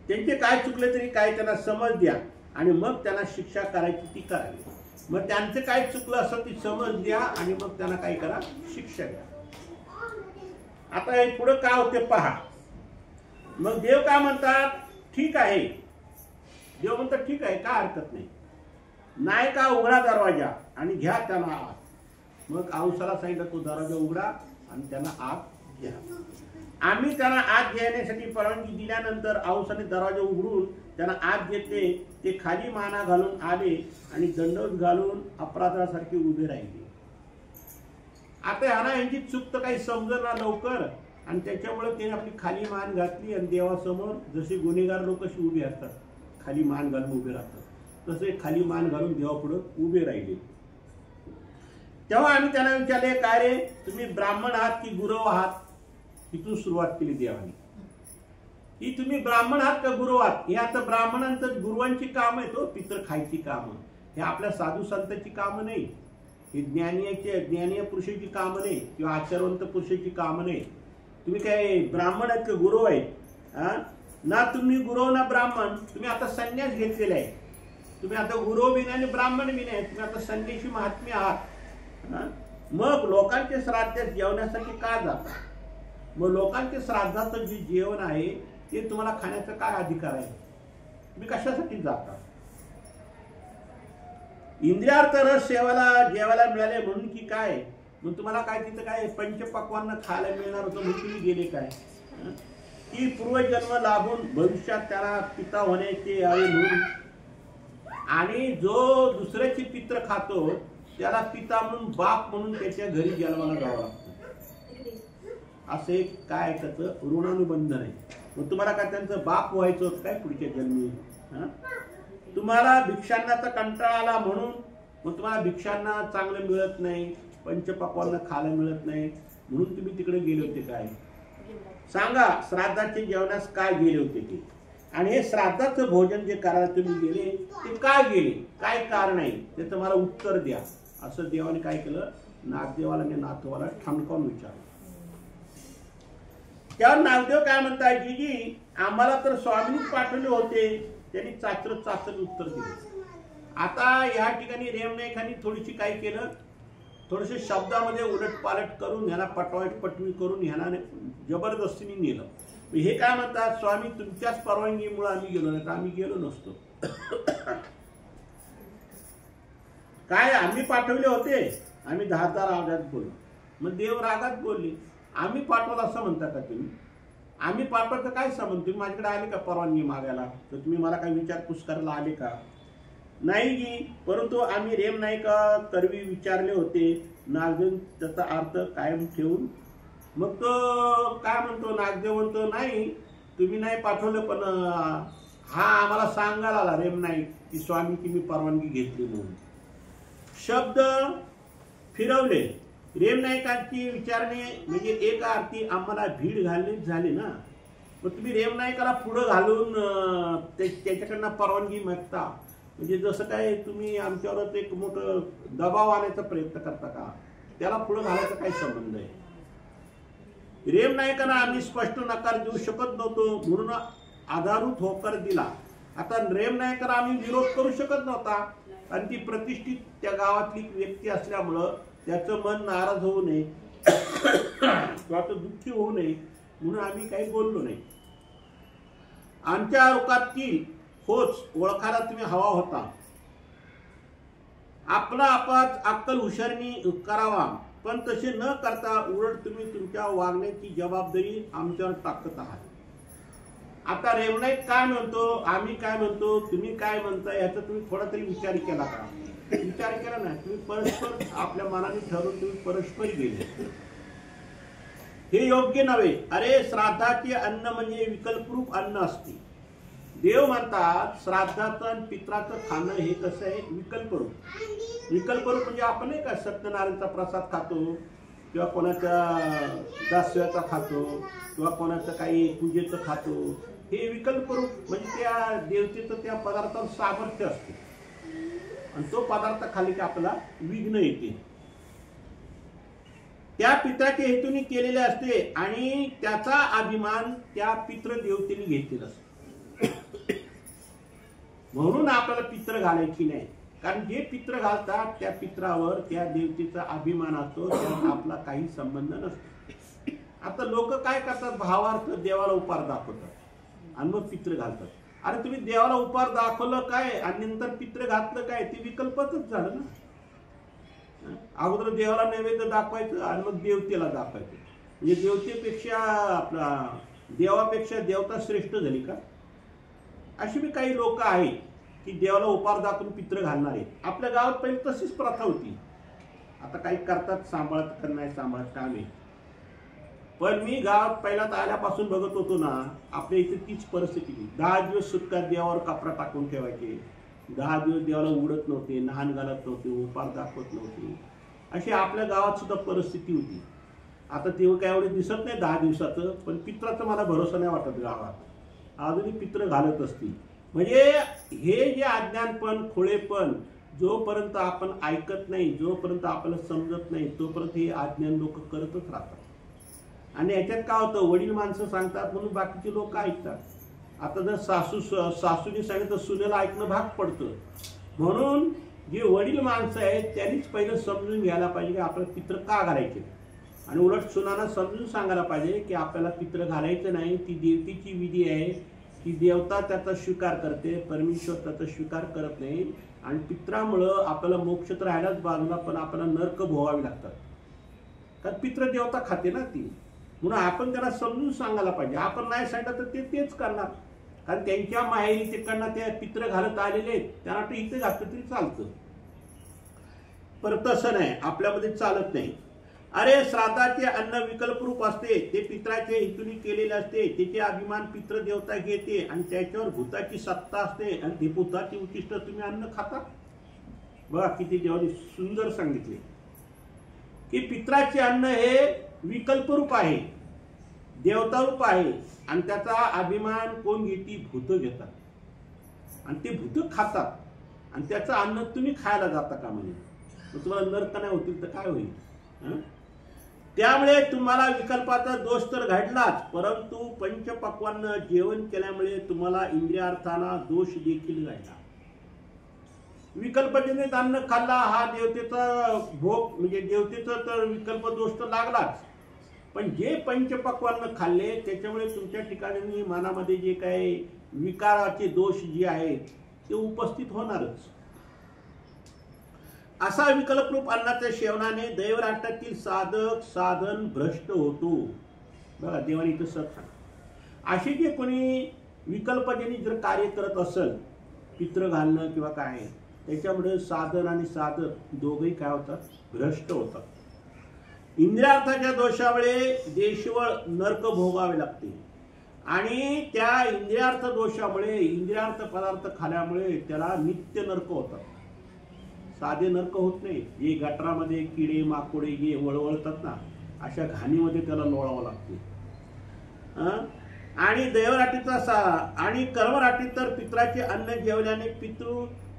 S1: त्यांचे काय चुकले तरी काय त्यांना समज द्या, आणि मग त्यांना शिक्षा करायची ती करावी. मग त्यांचं काय चुकलं असेल ती समज द्या, आणि मग त्यांना काय करा, शिक्षा द्या. आता हे पुढे काय होते पहा. मग देव काय म्हणतात, ठीक आहे. देव म्हणतात ठीक आहे, काय हरकत नाही, नाही का उघडा दरवाजा आणि घ्या त्यांना आत. मग औसाला सांगितलं तो दरवाजा उघडा आणि त्यांना आत घ्या. आम्ही त्यांना आत घेण्यासाठी परवानगी दिल्यानंतर औसाने दरवाजा उघडून त्यांना आत घेतले. ते खाली माना घालून आले आणि दंडवत घालून अपराधासारखे उभे राहिले. आता ह्याला यांची चूक तर काही समजणार लवकर, आणि त्याच्यामुळे त्याने आपली खाली मान घातली आणि देवासमोर जसे गुन्हेगार लोक अशी उभे असतात खाली मान घालून उभे राहतात तसे खाली मान घालून देवापुढं उभे राहिले. तेव्हा आम्ही त्यांना विचारले, काय रे तुम्ही ब्राह्मण आहात की गुरव आहात? तिथून सुरुवात केली देवाने की तुम्ही ब्राह्मण आहात का गुरु आहात? हे आता ब्राह्मणांचं गुरुवांची काम आहे, तो पित्र खायची कामं, हे आपल्या साधू संतांची कामं नाही, ही ज्ञानीय पुरुषाची कामं नाही किंवा आचारवंत पुरुषाची कामं नाही. तुम्ही काय ब्राह्मण आहेत का गुरु आहेत? ना तुम्ही गुरु ना ब्राह्मण, तुम्ही आता संन्यास घेतलेला आहे. तुम्ही आता गुरु बी नाही आणि ब्राह्मण बी नाही, तुम्ही आता संन्यासी महात्मे आहात. मग लोकांचे श्राद्ध जेवण्यासाठी का जाता? मग लोकांचे श्राद्धाचं जे जेवण आहे ते तुम्हाला खाण्याचा काय अधिकार आहे? तुम्ही कशासाठी जाता? इंद्रियार्थ रस जेवायला मिळाले म्हणून की काय? मग तुम्हाला काय तिथं काय पंचपक्वान्न खायला मिळणार होतं म्हणून तुम्ही गेले काय? की पूर्वजन्म लाभून भविष्यात त्याला पिता होण्याचे आहे म्हणून, आणि जो दुसऱ्याचे पित्र खातो त्याला पिता म्हणून बाप म्हणून त्याच्या घरी जन्माला जावं लागतं. असे काय त्याचं ऋणानुबंधन आहे. मग तुम्हाला काय त्यांचं बाप व्हायचं होतं काय पुढच्या जन्मी? तुम्हाला भिक्षांनाचा कंटाळा आला म्हणून मग तुम्हाला भिक्षांना चांगलं मिळत नाही, पंचपक्वान्न खायला मिळत नाही म्हणून तुम्ही तिकडे गेले होते काय? सांगा, श्राद्धाचे जेवणास काय गेले होते ते? आणि हे श्राद्धाचं भोजन जे करायला तुम्ही गेले ते काय गेले, काय कारण आहे त्याचं मला उत्तर द्या. असं देवाने काय केलं, नागदेवाला आणि नाथवाला ठणकावून विचारलं. त्यावर नागदेव काय म्हणताय, जी आम्हाला तर स्वामींनीच पाठवले होते. त्यांनी चाचरत उत्तर दिले. आता या ठिकाणी रेमनाईकांनी थोडीशी काय केलं, थोडेसे शब्दामध्ये उलटपालट करून ह्याला पटवी करून ह्याला जबरदस्तीने नेलं. हे काय म्हणतात, स्वामी तुमच्याच परवानगीमुळे आम्ही गेलो नाही तर आम्ही गेलो नसतो. काय आम्ही पाठवले होते? आम्ही 10 रागात बोललो. मग देव रागात बोलले, आम्ही पाठवलं असं म्हणता का तुम्ही? आम्ही पाठवायचं काय संबंध? तुम्ही माझ्याकडे आले का परवानगी मागायला? तर तुम्ही मला काही विचारपूस करायला आले का? नाही जी, परंतु आम्ही रेमनाईका करवी विचारले होते. नागदेव त्याचा अर्थ कायम ठेवून मग तो काय म्हणतो, नागदेव म्हणतो नाही तुम्ही नाही पाठवलं, पण हा आम्हाला सांगायला आला रेमनाईक की स्वामीची मी परवानगी घेतली म्हणून. शब्द फिरवले. रेमनाईकांची विचारणे म्हणजे एक अर्थी आम्हाला भीड घालणेच झाली ना. मग तुम्ही रेमनाईकाला पुढं घालून त्याच्याकडनं परवानगी मागता, म्हणजे जसं काय तुम्ही आमच्यावरच एक मोठं दबाव आणायचा प्रयत्न करता का? त्याला पुढं घालायचा काय संबंध आहे? रेमनाईकांना आम्ही स्पष्ट नकार देऊ शकत नव्हतो म्हणून आधारूत होकार दिला. आता रेमनाईकांना आम्ही विरोध करू शकत नव्हता आणि ती प्रतिष्ठित त्या गावातली व्यक्ती असल्यामुळं त्याचं मन नाराज होऊ नये किंवा तो दुःखी होऊ नये म्हणून आम्ही काही बोललो नाही. आमच्या रुखातील होच ओळखायला तुम्ही हवा होता. आपला आपात अक्कल हुशारणी करावा, पण तसे न करता उलट तुम्ही तुमच्या वागण्याची जबाबदारी आमच्यावर टाकत आहात. आता रेमनाईक काय म्हणतो, आम्ही काय म्हणतो, तुम्ही काय म्हणता याचा तुम्ही थोडा तरी विचार केला का? विचार केला नाही. तुम्ही परस्पर आपल्या मनाने ठरवून तुम्ही परस्पर गेले. हे योग्य नव्हे. अरे श्राद्धाचे अन्न म्हणजे विकल्परूप अन्न असते. देव म्हणतात श्राद्धाचं आणि पित्राचं खाणं हे कसं आहे, विकल्परूप. विकल्परूप म्हणजे आपण नाही का सत्यनारायणचा प्रसाद खातो किंवा कोणाच्या दास्याचा खातो किंवा कोणाचं काही पूजेचं खातो, हे विकल्परूप म्हणजे त्या देवतेचं त्या पदार्थावर सामर्थ्य असते आणि तो पदार्थ खाली की आपला विघ्न येते. त्या पित्राच्या हेतूने केलेले असते आणि त्याचा अभिमान त्या पितृदेवतेने घेतलेला असतो. म्हणून आपल्याला पित्र घालायची नाही, कारण जे पित्र घालतात त्या पित्रावर त्या देवतेचा अभिमान असतो, त्याला आपला काही संबंध नसतो. आता लोक काय करतात, भावार्थ देवाला उपहार दाखवतात आणि मग पित्र घालतात. अरे तुम्ही देवाला उपहार दाखवलं काय आणि नंतर पित्र घातलं काय, ते विकल्पच झालं ना. अगोदर देवाला नैवेद्य दाखवायचं आणि मग देवतेला दाखवायचं, म्हणजे देवतेपेक्षा आपला देवापेक्षा देवता श्रेष्ठ झाली का? अशी बी काही लोक आहेत की देवाला उपहार दाखवून पित्र घालणारे. आपल्या गावात पहिले तशीच प्रथा होती. आता काही करतात, सांभाळत कर नाही सांभाळत काम आहे. पण मी गावात पहिल्यात आल्यापासून बघत होतो ना, आपल्या इथे तीच परिस्थिती. 10 दिवस सुटका देवावर कापरा टाकून ठेवायचे, 10 दिवस देवाला उडत नव्हते, नहान घालत नव्हते, उपार दाखवत नव्हते. अशी आपल्या गावात सुद्धा परिस्थिती होती. आता तेव्हा काय एवढे दिसत नाही 10 दिवसाचं, पण पित्राचा मला भरोसा नाही वाटत गावात अजूनही पित्र घालत असतील. म्हणजे हे जे अज्ञानपण, खोळेपण, जोपर्यंत आपण ऐकत नाही, जोपर्यंत आपल्याला समजत नाही, तोपर्यंत हे अज्ञान लोक करतच राहतात. आणि याच्यात काय होतं, वडील माणसं सांगतात म्हणून बाकीचे लोक ऐकतात. आता जर सासूने सांगितलं सुनेला ऐकणं भाग पडतं. म्हणून जे वडील माणसं आहेत त्यांनीच पहिलं समजून घ्यायला पाहिजे की आपल्याला पित्र का घालायचे, आणि उलट सुनांना समजून सांगायला पाहिजे की आपल्याला पित्र घालायचं नाही. ती देवतेची विधी आहे, ती देवता त्याचा स्वीकार करते, परमेश्वर त्याचा स्वीकार करत नाही. आणि पित्रामुळं आपल्याला मोक्ष तर राहायलाच बाजूला, पण आपल्याला नरक भोगावे लागतात, कारण पित्र देवता खाते ना ती. म्हणून आपण त्यांना समजून सांगायला पाहिजे. आपण नाही सांगितलं तर ते तेच करणार, कारण त्यांच्या माहेरी तिकडनं ते पित्र घालत आलेले आहेत, त्यांना ते इथे घातलं तरी चालतं. परत तसं नाही, आपल्यामध्ये चालत नाही. अरे श्राद्धाचे अन्न विकल्परूप असते, ते पित्राचे हेतूने केलेले असते, त्याचे अभिमान पित्र देवता घेते आणि त्याच्यावर भूताची सत्ता असते, आणि ते भूताची उचिष्ट तुम्ही अन्न खाता. बघा किती देवाने सुंदर सांगितले की पित्राचे अन्न हे विकल्परूप आहे, देवतारूप आहे, आणि त्याचा अभिमान कोण घेते, भूत घेतात, आणि ते भूत खातात, आणि त्याचं अन्न तुम्ही खायला जाता का म्हणे. मग तुम्हाला नरक नाही होतील तर काय होईल. त्यामुळे तुम्हाला विकल्पाचा दोष तर घडलाच, परंतु पंचपक्वान्न जेवण केल्यामुळे तुम्हाला इंद्रियार्थांना दोष देखील घडला. विकल्पजनित अन्न खाल्ला हा देवतेचा भोग, म्हणजे देवतेचा तर विकल्प दोष तर लागलाच, पण जे पंचपक्वान्न खाल्ले त्याच्यामुळे तुमच्या ठिकाणी मनामध्ये जे काही विकाराचे दोष जे आहेत ते उपस्थित होणारच. असा विकल्परूप अन्नाच्या सेवनाने दैवराष्ट्रातील साधक साधन भ्रष्ट होतो. बघा देवाने इथं सत सांग, असे जे कोणी विकल्पजनित जर कार्य करत असेल, पित्र घालणं किंवा काय, त्याच्यामुळे साधन आणि साधक दोघेही काय होतात, भ्रष्ट होतात. इंद्रियार्थाच्या दोषामुळे देशवळ नरक भोगावे लागते, आणि त्या इंद्रियार्थ दोषामुळे, इंद्रियार्थ पदार्थ खाल्यामुळे त्याला नित्य नरक होतात, साधे नरक होत नाही. जे गटारामध्ये किडे माकोडे जे वळवळतात ना, अशा घाणीमध्ये त्याला लोळावं लागते. आणि दैवराटीचा आणि कर्मराटीत तर पित्राचे अन्न जेवल्याने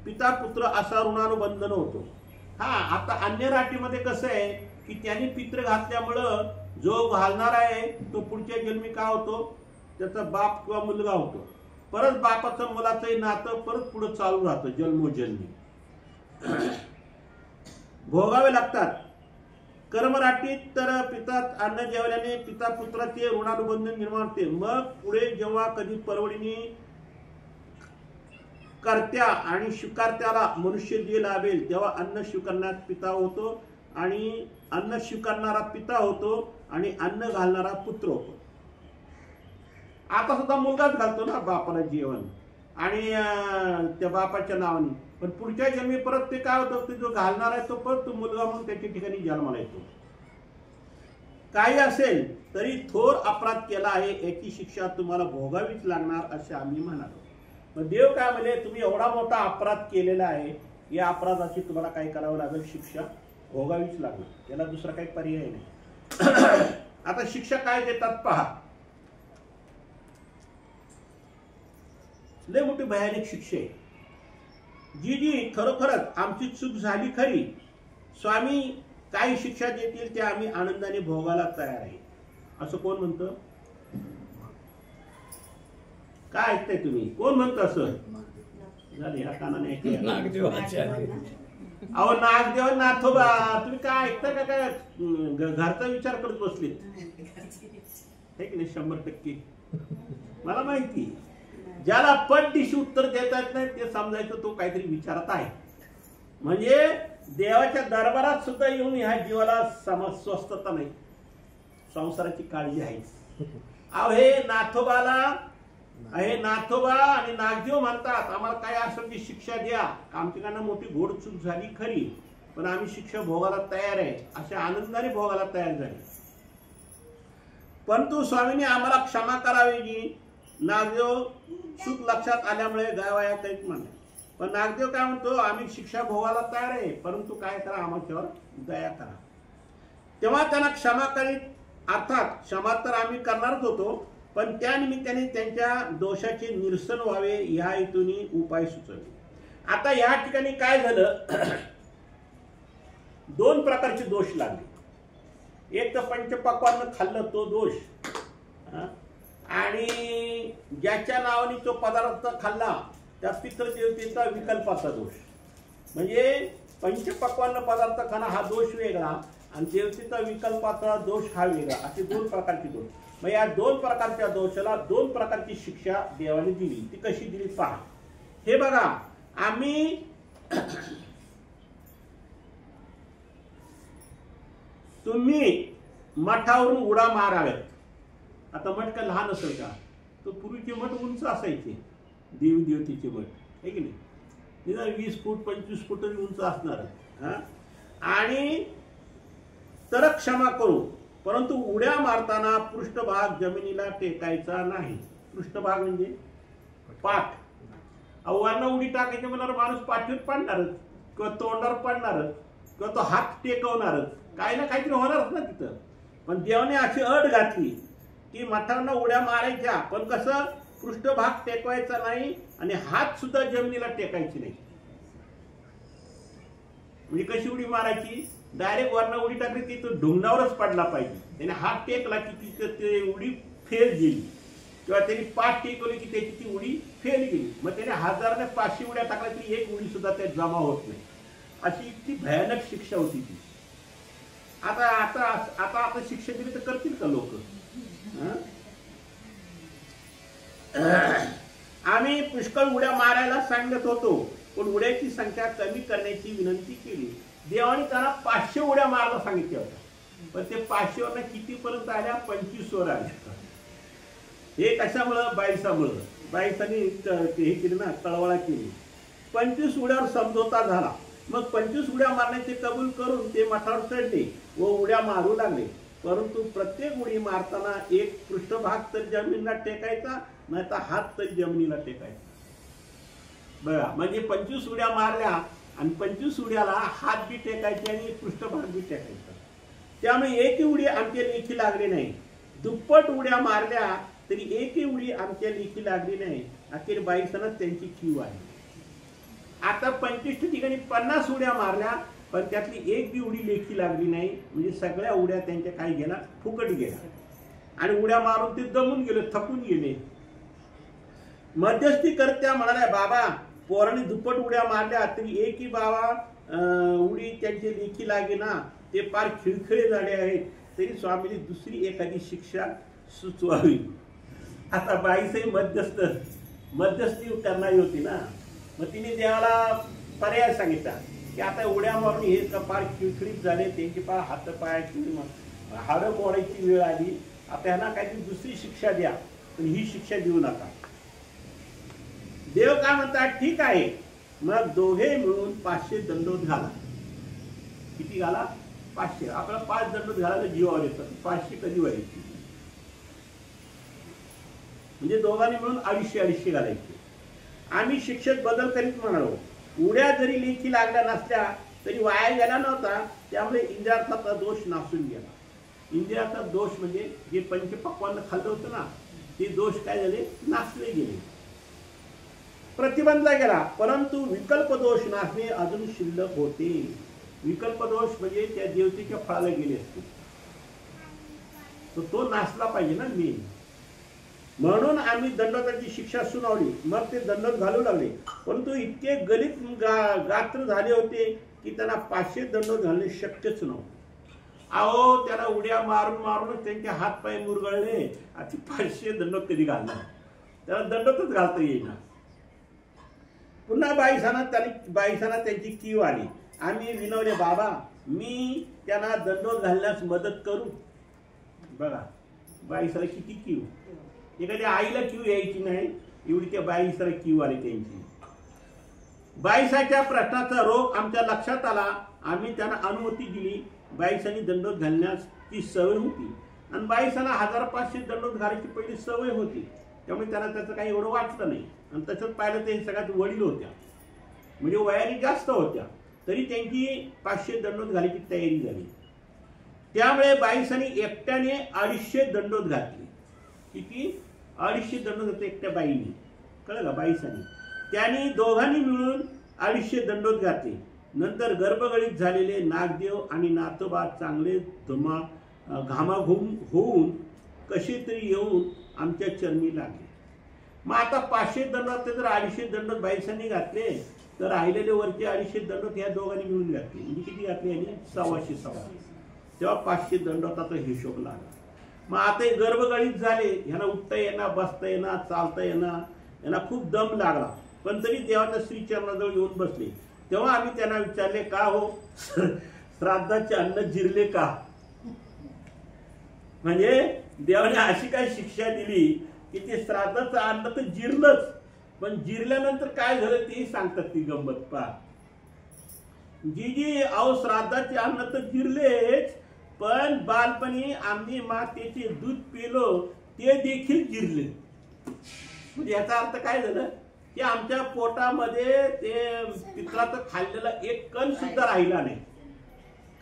S1: पिता पुत्र असा ऋणानुबंधन होतो. आता अन्य राटीमध्ये कसं आहे की त्यांनी पित्र घातल्यामुळं जो घालणार आहे तो पुढच्या जन्मी काय होतो, त्याचा बाप किंवा मुलगा होतो. परत बापाचं मुलाचंही नातं परत पुढे चालू राहतं, जन्मोजन्मी भोगावे लागतात. कर्मराटीत तर पिता अन्न जेवल्याने पिता पुत्राचे ऋणानुबंधन निर्माण होते. मग पुढे जेव्हा कधी परवडीने कर्त्या आणि स्वीकारत्याला मनुष्य जे लाभेल तेव्हा अन्न स्वीकारण्यात पिता होतो, आणि अन्न स्वीकारणारा पिता होतो, आणि अन्न घालणारा पुत्र होतो. आता सुद्धा मुलगाच घालतो ना बापाला जेवण, आणि त्या बापाच्या नावाने, पण पुढच्या जन्मी परत ते काय होतं, ते जो घालणार आहे तो परत तो मुलगा म्हणून त्याच्या ठिकाणी जन्माला येतो. काही असेल तरी थोर अपराध केला आहे याची शिक्षा तुम्हाला भोगावीच लागणार असे आम्ही म्हणालो. मग देव काय म्हणे, तुम्ही एवढा मोठा अपराध केलेला आहे, या अपराधाची तुम्हाला काय करावं लागेल, शिक्षा भोगावीच लागणार, त्याला दुसरा काही पर्याय नाही. आता शिक्षा काय देतात पहा, लय मोठी भयानक शिक्षा आहे. जी खरोखरच आमची चूक झाली खरी, स्वामी काही शिक्षा देतील ते आम्ही आनंदाने भोगायला तयार आहे, असं कोण म्हणतं? काय ऐकताय तुम्ही, कोण म्हणतं असं? झाले या कानाने अहो नागदेव नाथोबा, तुम्ही काय ऐकता का? काय घरचा विचार करत बसले की नाही? 100% मला माहिती, ज्याला पटदिशी उत्तर देता येत नाही ते समजायचं तो काहीतरी विचारत आहे. म्हणजे देवाच्या दरबारात सुद्धा येऊन ह्या जीवाला स्वस्थता नाही, संसाराची काळजी आहे. अहो हे नाथोबाला, हे नाथोबा आणि नागदेव म्हणतात आम्हाला काय असेल ती शिक्षा द्या, आमच्याकडनं मोठी घोड चूक झाली खरी, पण आम्ही शिक्षा भोगायला तयार आहे, अशा आनंदाने भोगायला तयार झाले. परंतु स्वामींनी आम्हाला क्षमा करावी. जी नागदेव चूक लक्षात आल्यामुळे गावाया काहीच म्हणले, पण नागदेव काय म्हणतो, आम्ही शिक्षा भोगायला तयार आहे, परंतु काय करा, आमच्यावर दया करा. तेव्हा त्यांना क्षमा करीत, अर्थात क्षमा तर आम्ही करणारच होतो, पण त्या निमित्ताने त्यांच्या दोषाचे निरसन व्हावे ह्या हेतूने उपाय सुचवले. आता या ठिकाणी काय झालं, दोन प्रकारचे दोष लागले. एक तर पंचपक्वान्न खाल्लं तो दोष, आणि ज्याच्या नावाने तो पदार्थ खाल्ला त्या पितृदेवतेचा विकल्पाचा दोष. म्हणजे पंचपक्वान्न पदार्थ खाणं हा दोष वेगळा आणि देवतेचा विकल्पाचा दोष हा वेगळा, असे दोन प्रकारचे दोष. मग या दोन प्रकारच्या दोषाला दोन प्रकारची शिक्षा देवाने दिली. ती कशी दिली पहा. हे बघा, आम्ही तुम्ही मठावरून उड्या माराव्यात. आता मठ का लहान असेल का, तो पूर्वीचे मठ उंच असायचे, देवदेवतेचे मठ आहे की नाही, निदान 20 फूट 25 फूट उंच असणार. आणि तर क्षमा करू, परंतु उड्या मारताना पृष्ठभाग जमिनीला टेकायचा नाही. पृष्ठभाग म्हणजे पाठ. अव्वांना उडी टाकायची म्हणल्यावर माणूस पाठीवर पडणारच किंवा तोंडावर पडणारच किंवा तो हात टेकवणारच, काही ना काहीतरी होणारच ना तिथं. पण देवाने अशी अट घातली की मठांना उड्या मारायच्या, पण कसं, पृष्ठभाग टेकवायचा नाही आणि हात सुद्धा जमिनीला टेकायची नाही. म्हणजे कशी उडी मारायची, डायरेक्ट वरनं उडी टाकली की तो ढुंगणावरच पडला पाहिजे. त्याने हात टेकला की तिथं ते उडी फेल गेली, किंवा त्यांनी पाठ टेकवली की त्याची ती उडी फेल गेली. मग त्याने 1000 ने 500 उड्या टाकल्या तरी एक उडी सुद्धा त्यात जमा होत नाही. अशी इतकी भयानक शिक्षा होती ती. आता आता आता आता शिक्षा दिली तर करतील का लोक. आम्ही पुष्कळ उड्या मारायला सांगत होतो, पण उड्याची संख्या कमी करण्याची विनंती केली. देवाने त्यांना 500 उड्या मारायला सांगितल्या होत्या, पण ते 500 वरनं कितीपर्यंत आल्या, 25 वर आल्या. हे कशामुळं, बाईसामुळं. बाईसांनी हे केली ना, तळवळा केली. 25 उड्यावर समझोता झाला. मग 25 उड्या मारण्याचे कबूल करून ते मठावर चढले व उड्या मारू लागले. परंतु प्रत्येक उडी मारताना एक पृष्ठभाग तर जमिनीला टेकायचा, नाही तर हात तर जमिनीला टेकायचा. बघा, म्हणजे 25 उड्या मारल्या आणि 25 उड्याला हात बी टेकायचे आणि पृष्ठभाग बी टेकायचा. त्यामुळे एकही उडी आमच्या लेखी लागली नाही. दुप्पट उड्या मारल्या तरी एकही उडी आमच्या लेखी लागली नाही. अखेर बाईसनच त्यांची कीव आहे. आता 25 ठिकाणी 50 उड्या मारल्या, पण त्यातली एक बी उडी लेखी लागली नाही. म्हणजे सगळ्या उड्या त्यांच्या काय गेला, फुकट गेला. आणि उड्या मारून ते दमून गेले, थकून गेले. मध्यस्थी करत्या म्हणाल्या, बाबा पोरांनी दुप्पट उड्या मारल्या तरी एकही बाबा उडी त्यांची लेखी लागे ना, ते फार खिळखिळे झाले आहेत, तरी स्वामींनी दुसरी एखादी शिक्षा सुचवावी. आता बाईसही मध्यस्थी करणारी होती ना, मग तिने देवाला पर्याय सांगितला की आता उड्या मारून हे फार खिळखिळीत झाले, त्यांची फार हातपायाची हाडं मोडायची वेळ आली. आता ह्यांना काहीतरी दुसरी शिक्षा द्या, पण ही शिक्षा देऊ नका. देव काय म्हणतात, ठीक आहे. मग दोघे मिळून 500 दंडोत घाला. किती घाला, 500. आपल्याला 5 दंडोत घालायला जीवावर येतात, 500 कधी व्हायची. म्हणजे दोघांनी मिळून 250 घालायचे. आम्ही शिक्षेत बदल करीत म्हणालो, उड्या जरी लेखी लागल्या नसल्या तरी वाया गेला नव्हता. त्यामुळे इंद्रियाचा दोष नासून गेला. इंद्रियाचा दोष म्हणजे जे पंचपक्वान्न खाल्लं होतं ना, ते दोष काय झाले, नासले गेले, प्रतिबंधला गेला. परंतु विकल्प दोष नासणे अजून शिल्लक होते. विकल्प दोष म्हणजे त्या देवतेच्या फळाला गेले असते, तो नासला पाहिजे ना मेन. म्हणून आम्ही दंडोताची शिक्षा सुनावली. मग ते दंडोत घालू लागले. परंतु इतके गलित गात्र झाले होते की त्यांना 500 दंडोत घालणे शक्यच नव्हते. अहो, त्याला उड्या मारून मारून त्यांचे हातपाय मुरगळले. आता 500 दंडोत कधी घालणार, त्याला दंडोतच घालता येईना. पुन्हा बाईसांना त्यांची कीव आली. आम्ही विनवले, बाबा मी त्यांना दंडोत घालण्यास मदत करू. बघा बाईसाला किती कीव. एखाद्या आईला कीव यायची नाही, एवढी त्या बाईसाला कीव आली त्यांची. बाईसाच्या प्रश्नाचा रोग आमच्या लक्षात आला. आम्ही त्यांना अनुमती दिली. बाईसांनी दंडोत घालण्याची सवय होती आणि बाईसांना 1500 दंडोत घालायची पहिली सवय होती. त्यामुळे त्यांना त्याचं काही एवढं वाटलं नाही. आणि तसंच पाहिलं ते सगळ्यात वडील होत्या. म्हणजे वयाने जास्त होत्या, तरी त्यांची 500 दंडोत घालायची तयारी झाली. त्यामुळे बाईसांनी एकट्याने 250 दंडोत घातली. किती? 250 दंडोत होते एकट्या बाईनी, कळलं का? बाईसांनी त्यांनी दोघांनी मिळून 250 दंडोत घातले. नंतर गर्भगळीत झालेले नागदेव आणि नाथोबा चांगले घामाघूम होऊन कसे तरी येऊन आमच्या चरणी लागले. मग आता 500 दंडोत जर 250 दंडोत बाईसांनी घातले, तर राहिलेले वरचे 250 दंडोत ह्या दोघांनी मिळून घातले. म्हणजे किती घातले यांनी? 1,600. तेव्हा 500 दंडोताचा हिशोब लागला. मग आता हे गर्भगळीत झाले, ह्यांना उठता येणार, बसता येणार, चालता येणार, यांना खूप दम लागला, पण तरी देवाच्या श्रीचरणाजवळ येऊन बसले. तेव्हा आम्ही त्यांना विचारले, का हो श्राद्धाचे अन्न जिरले का? म्हणजे देवाने अशी काय शिक्षा दिली की ते श्राद्धाचं अन्न तर जिरलंच, पण जिरल्यानंतर काय झालं तेही सांगतात. ती गंमत पहा. जी अहो श्राद्धाचे अन्न तर जिरलेच, पण बालपणी आम्ही मातेचे दूध पिलो ते देखील जिरले. म्हणजे याचा अर्थ काय झालं की आमच्या पोटामध्ये ते पित्राचं खाल्लेला एक कण सुद्धा राहिला नाही.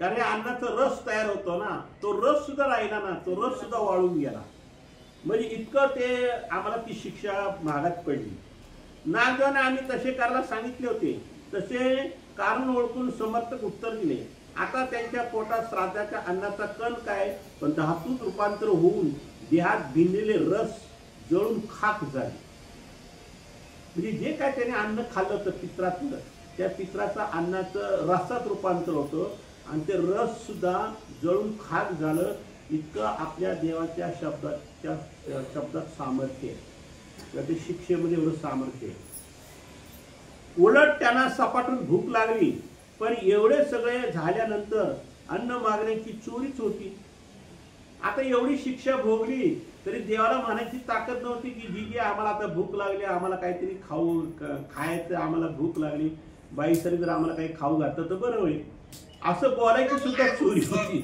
S1: कारण अन्नाचा रस तयार होतो ना, तो रस सुद्धा राहिला ना, तो रस सुद्धा वाळून गेला. म्हणजे इतकं ते आम्हाला ती शिक्षा महागात पडली. नागदेवाने आम्ही तसे करायला सांगितले होते, तसे कारण ओळखून समर्थक उत्तर दिले. आता त्यांच्या पोटात श्राद्धाच्या अन्नाचा कण काय, पण धातूत रूपांतर होऊन देहात भिनलेले रस जळून खाक झाले. म्हणजे जे काय त्याने अन्न खाल्लं होतं पित्रातलं, त्या पित्राचा अन्नाचं रसात रूपांतर होतं आणि ते रस सुद्धा जळून खाक झालं. इतकं आपल्या देवाच्या शब्दात सामर्थ्य आहे. ते शिक्षेमध्ये एवढं सामर्थ्य आहे. उलट त्यांना सपाटून भूक लागली, पण एवढे सगळे झाल्यानंतर अन्न मागण्याची चोरीच होती. आता एवढी शिक्षा भोगली तरी देवाला म्हणायची ताकद नव्हती की जी आम्हाला आता भूक लागली, आम्हाला काहीतरी खायचं, आम्हाला भूक लागली, बाईसरी जर आम्हाला काही खाऊ घातलं तर बरं होईल, असं बोलायची सुद्धा चोरी होती.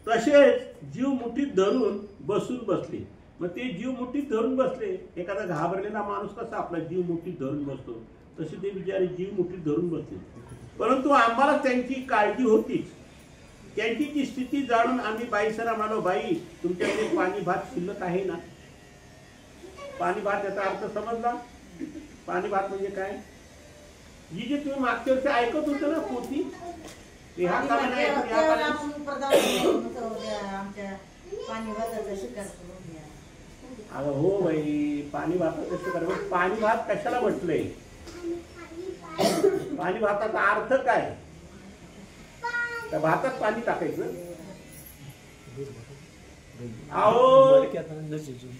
S1: तसेच जीव मुठीत धरून बसून बसले. मग ते जीव मुठीत धरून बसले. एखादा घाबरलेला माणूस कसा आपला जीव मुठीत धरून बसतो, तसे ते बिचारे जीव मुठीत धरून बसले. परंतु आम्हाला त्यांची काळजी होतीच. त्यांची ती स्थिती जाणून आम्ही बाईसरा म्हणालो, बाई तुमच्याकडे पाणी भात शिल्लक आहे ना? पाणी भात याचा अर्थ समजला? पाणी भात म्हणजे काय? जी जे तुम्ही मागच्या वर्षी ऐकत होते ना पोथी, अगं हो बाई, पाणी भाताचं शिकार. पाणी भात कशाला म्हटलंय? पाणी भाताचा अर्थ काय? त्या भातात पाणी टाकायचं. अहो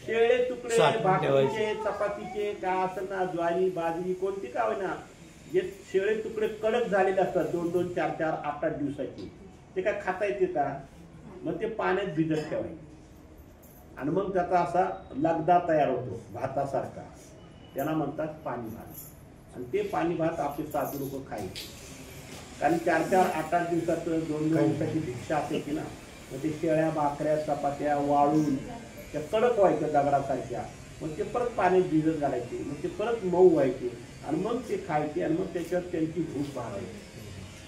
S1: शेळे तुकडे भाकरीचे, चपातीचे, काय असं ना, ज्वारी बाजरी कोणती का होईना, जे शेळे तुकडे कडक झालेले असतात 2-2, 4-4, 8-8 दिवसाची, ते काय खाता येते का? मग ते पाण्यात भिजत ठेवायचे आणि मग त्याचा असा लगदा तयार होतो भातासारखा, त्याला म्हणतात पाणी भात. आणि ते पाणी भात आपले साधू लोक खायचे. कारण 4-4, 8-8 दिवसाचं 2-2 दिवसाची भिक्षा असायची ना, मग ते शेळ्या भाकऱ्या चपात्या वाळून त्या कडक व्हायच्या दगडासारख्या, मग ते परत पाण्यात भिजत घालायचे, मग ते परत मऊ व्हायचे आणि मग ते खायचे आणि मग त्याच्यावर त्यांची भूक भागायची.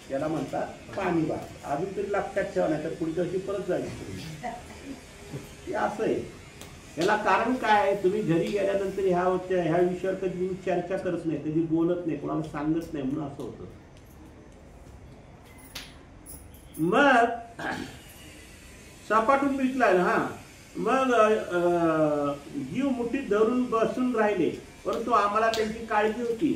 S1: त्याला म्हणतात पाणी भात. अजून तरी लक्षात ठेवा, नाही तर पुढच्या वर्षी परत जायची. हे असं आहे. याला कारण काय? तुम्ही घरी गेल्यानंतर ह्या विषयावर कधी तुम्ही चर्चा करत नाही, कधी बोलत नाही, कोणाला सांगत नाही, म्हणून असं होतं. मग सपाटून विकला हा. मग जीव मुठीत धरून बसून राहिले, परंतु आम्हाला त्यांची काळजी होती.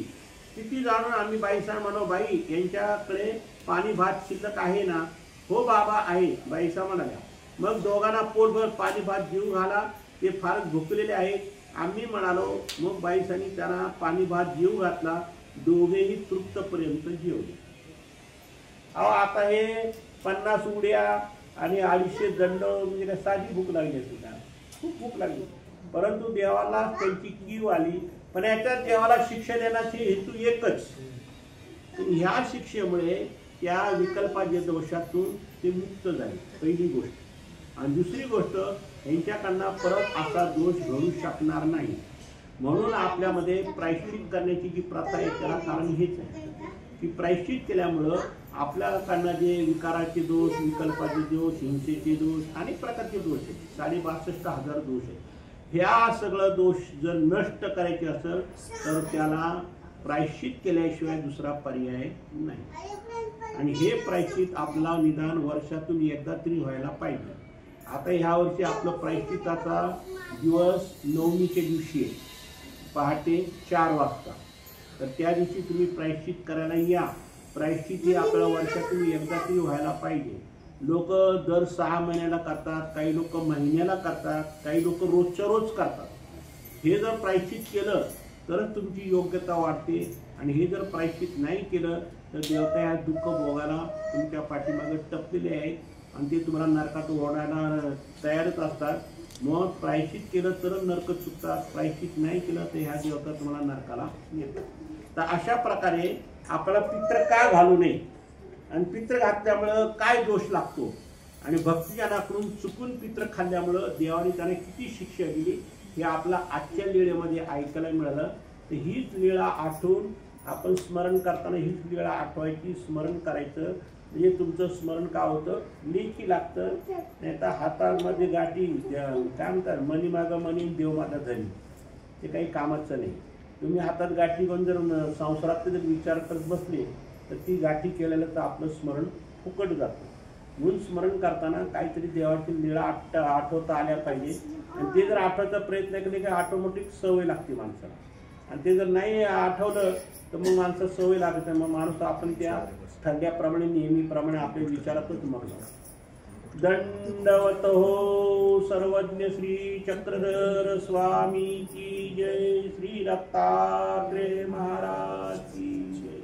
S1: किती जाणून आम्ही बाईसा म्हणो, बाई यांच्याकडे पाणी भात शिल्लक आहे ना? हो बाबा आहे, बाईसा म्हणाल्या. मग दोघांना पोटभर पाणी भात जीव घाला, ते फारच भुकलेले आहेत. आम्ही म्हणालो. मग बाईसांनी त्यांना पाणी भात जीव घातला. दोघेही तृप्तपर्यंत जेवले. अहो आता हे 50 उड्या आणि 250 दंड म्हणजे काय साधी भूक लागली असते का? खूप भूक लागली. परंतु देवाला त्यांची कीव आली. पण याच्यात देवाला शिक्षा देण्याचे हेतू एकच. ह्या शिक्षेमुळे त्या विकल्पाच्या दोषातून ते मुक्त झाले, पहिली गोष्ट. आणि दुसरी गोष्ट, यांच्याकडनं परत असा दोष घडू शकणार नाही. म्हणून आपल्यामध्ये प्रायश्चित करण्याची जी प्रथा आहे त्याला कारण हेच आहे की प्रायश्चित केल्यामुळं आपल्याकडनं जे विकाराचे दोष, विकल्पाचे दोष, हिंसेचे दोष, अनेक प्रकारचे दोष आहेत, 62,500 दोष आहेत. ह्या सगळं दोष जर नष्ट करायचे असेल तर त्याला प्रायश्चित केल्याशिवाय दुसरा पर्याय नाही. आणि हे प्रायश्चित आपला निदान वर्षातून एकदा तरी व्हायला पाहिजे. आता ह्या वर्षी आपलं प्रायश्चिताचा दिवस नवमीच्या दिवशी आहे, पहाटे 4 वाजता. तर त्या दिवशी तुम्ही प्रायश्चित करायला या. प्रायश्चित हे आपल्या वर्षातून एकदा तरी व्हायला पाहिजे. लोक दर 6 महिन्याला करतात, काही लोक महिन्याला करतात, काही लोक रोजच्या रोज करतात. हे जर प्रायश्चित केलं तरच तुमची योग्यता वाढते. आणि हे जर प्रायश्चित नाही केलं तर देवता या दुःख भोगायला तुमच्या पाठीमागे टपलेले आहेत आणि ते तुम्हाला नरकात ओढायला तयारच असतात. मग प्रायश्चित केलं तर नरक चुकतात, प्रायश्चित नाही केलं तर ह्या देवता तुम्हाला नरकाला नेतात. तर अशा प्रकारे आपल्याला पित्र का घालू नये आणि पित्र घातल्यामुळं काय दोष लागतो आणि भक्तिजनाकडून चुकून पित्र खाल्ल्यामुळं देवाने त्याने किती शिक्षा दिली हे आपला आजच्या लीळेमध्ये ऐकायला मिळालं. तर हीच लीळा आठवून आपण स्मरण करताना हीच लीळा आठवायची, स्मरण करायचं. म्हणजे तुमचं स्मरण का होतं, लेखी लागतं. नाही तर हातामध्ये गाठी काय म्हणतात, मनी मागं मनी देव माता धरी, ते काही कामाचं नाही. तुम्ही हातात गाठी घेऊन जर संसारात जर विचार करत बसले तर ती गाठी केलेलं तर आपलं स्मरण फुकट जातं. म्हणून स्मरण करताना काहीतरी देवाची लीळा आठवता आल्या पाहिजे. आणि ते जर आठवायचा प्रयत्न केले की ऑटोमॅटिक सवय लागते माणसाला. आणि ते जर नाही आठवलं तर मग माणसाला सवय लागत नाही. मग माणूस आपण त्या ठरल्याप्रमाणे नेहमीप्रमाणे आपल्या विचारातच मग्न. दंडवत हो सर्वज्ञ श्री चक्रधर स्वामी की जय. श्री दत्तात्रेय महाराज की जय.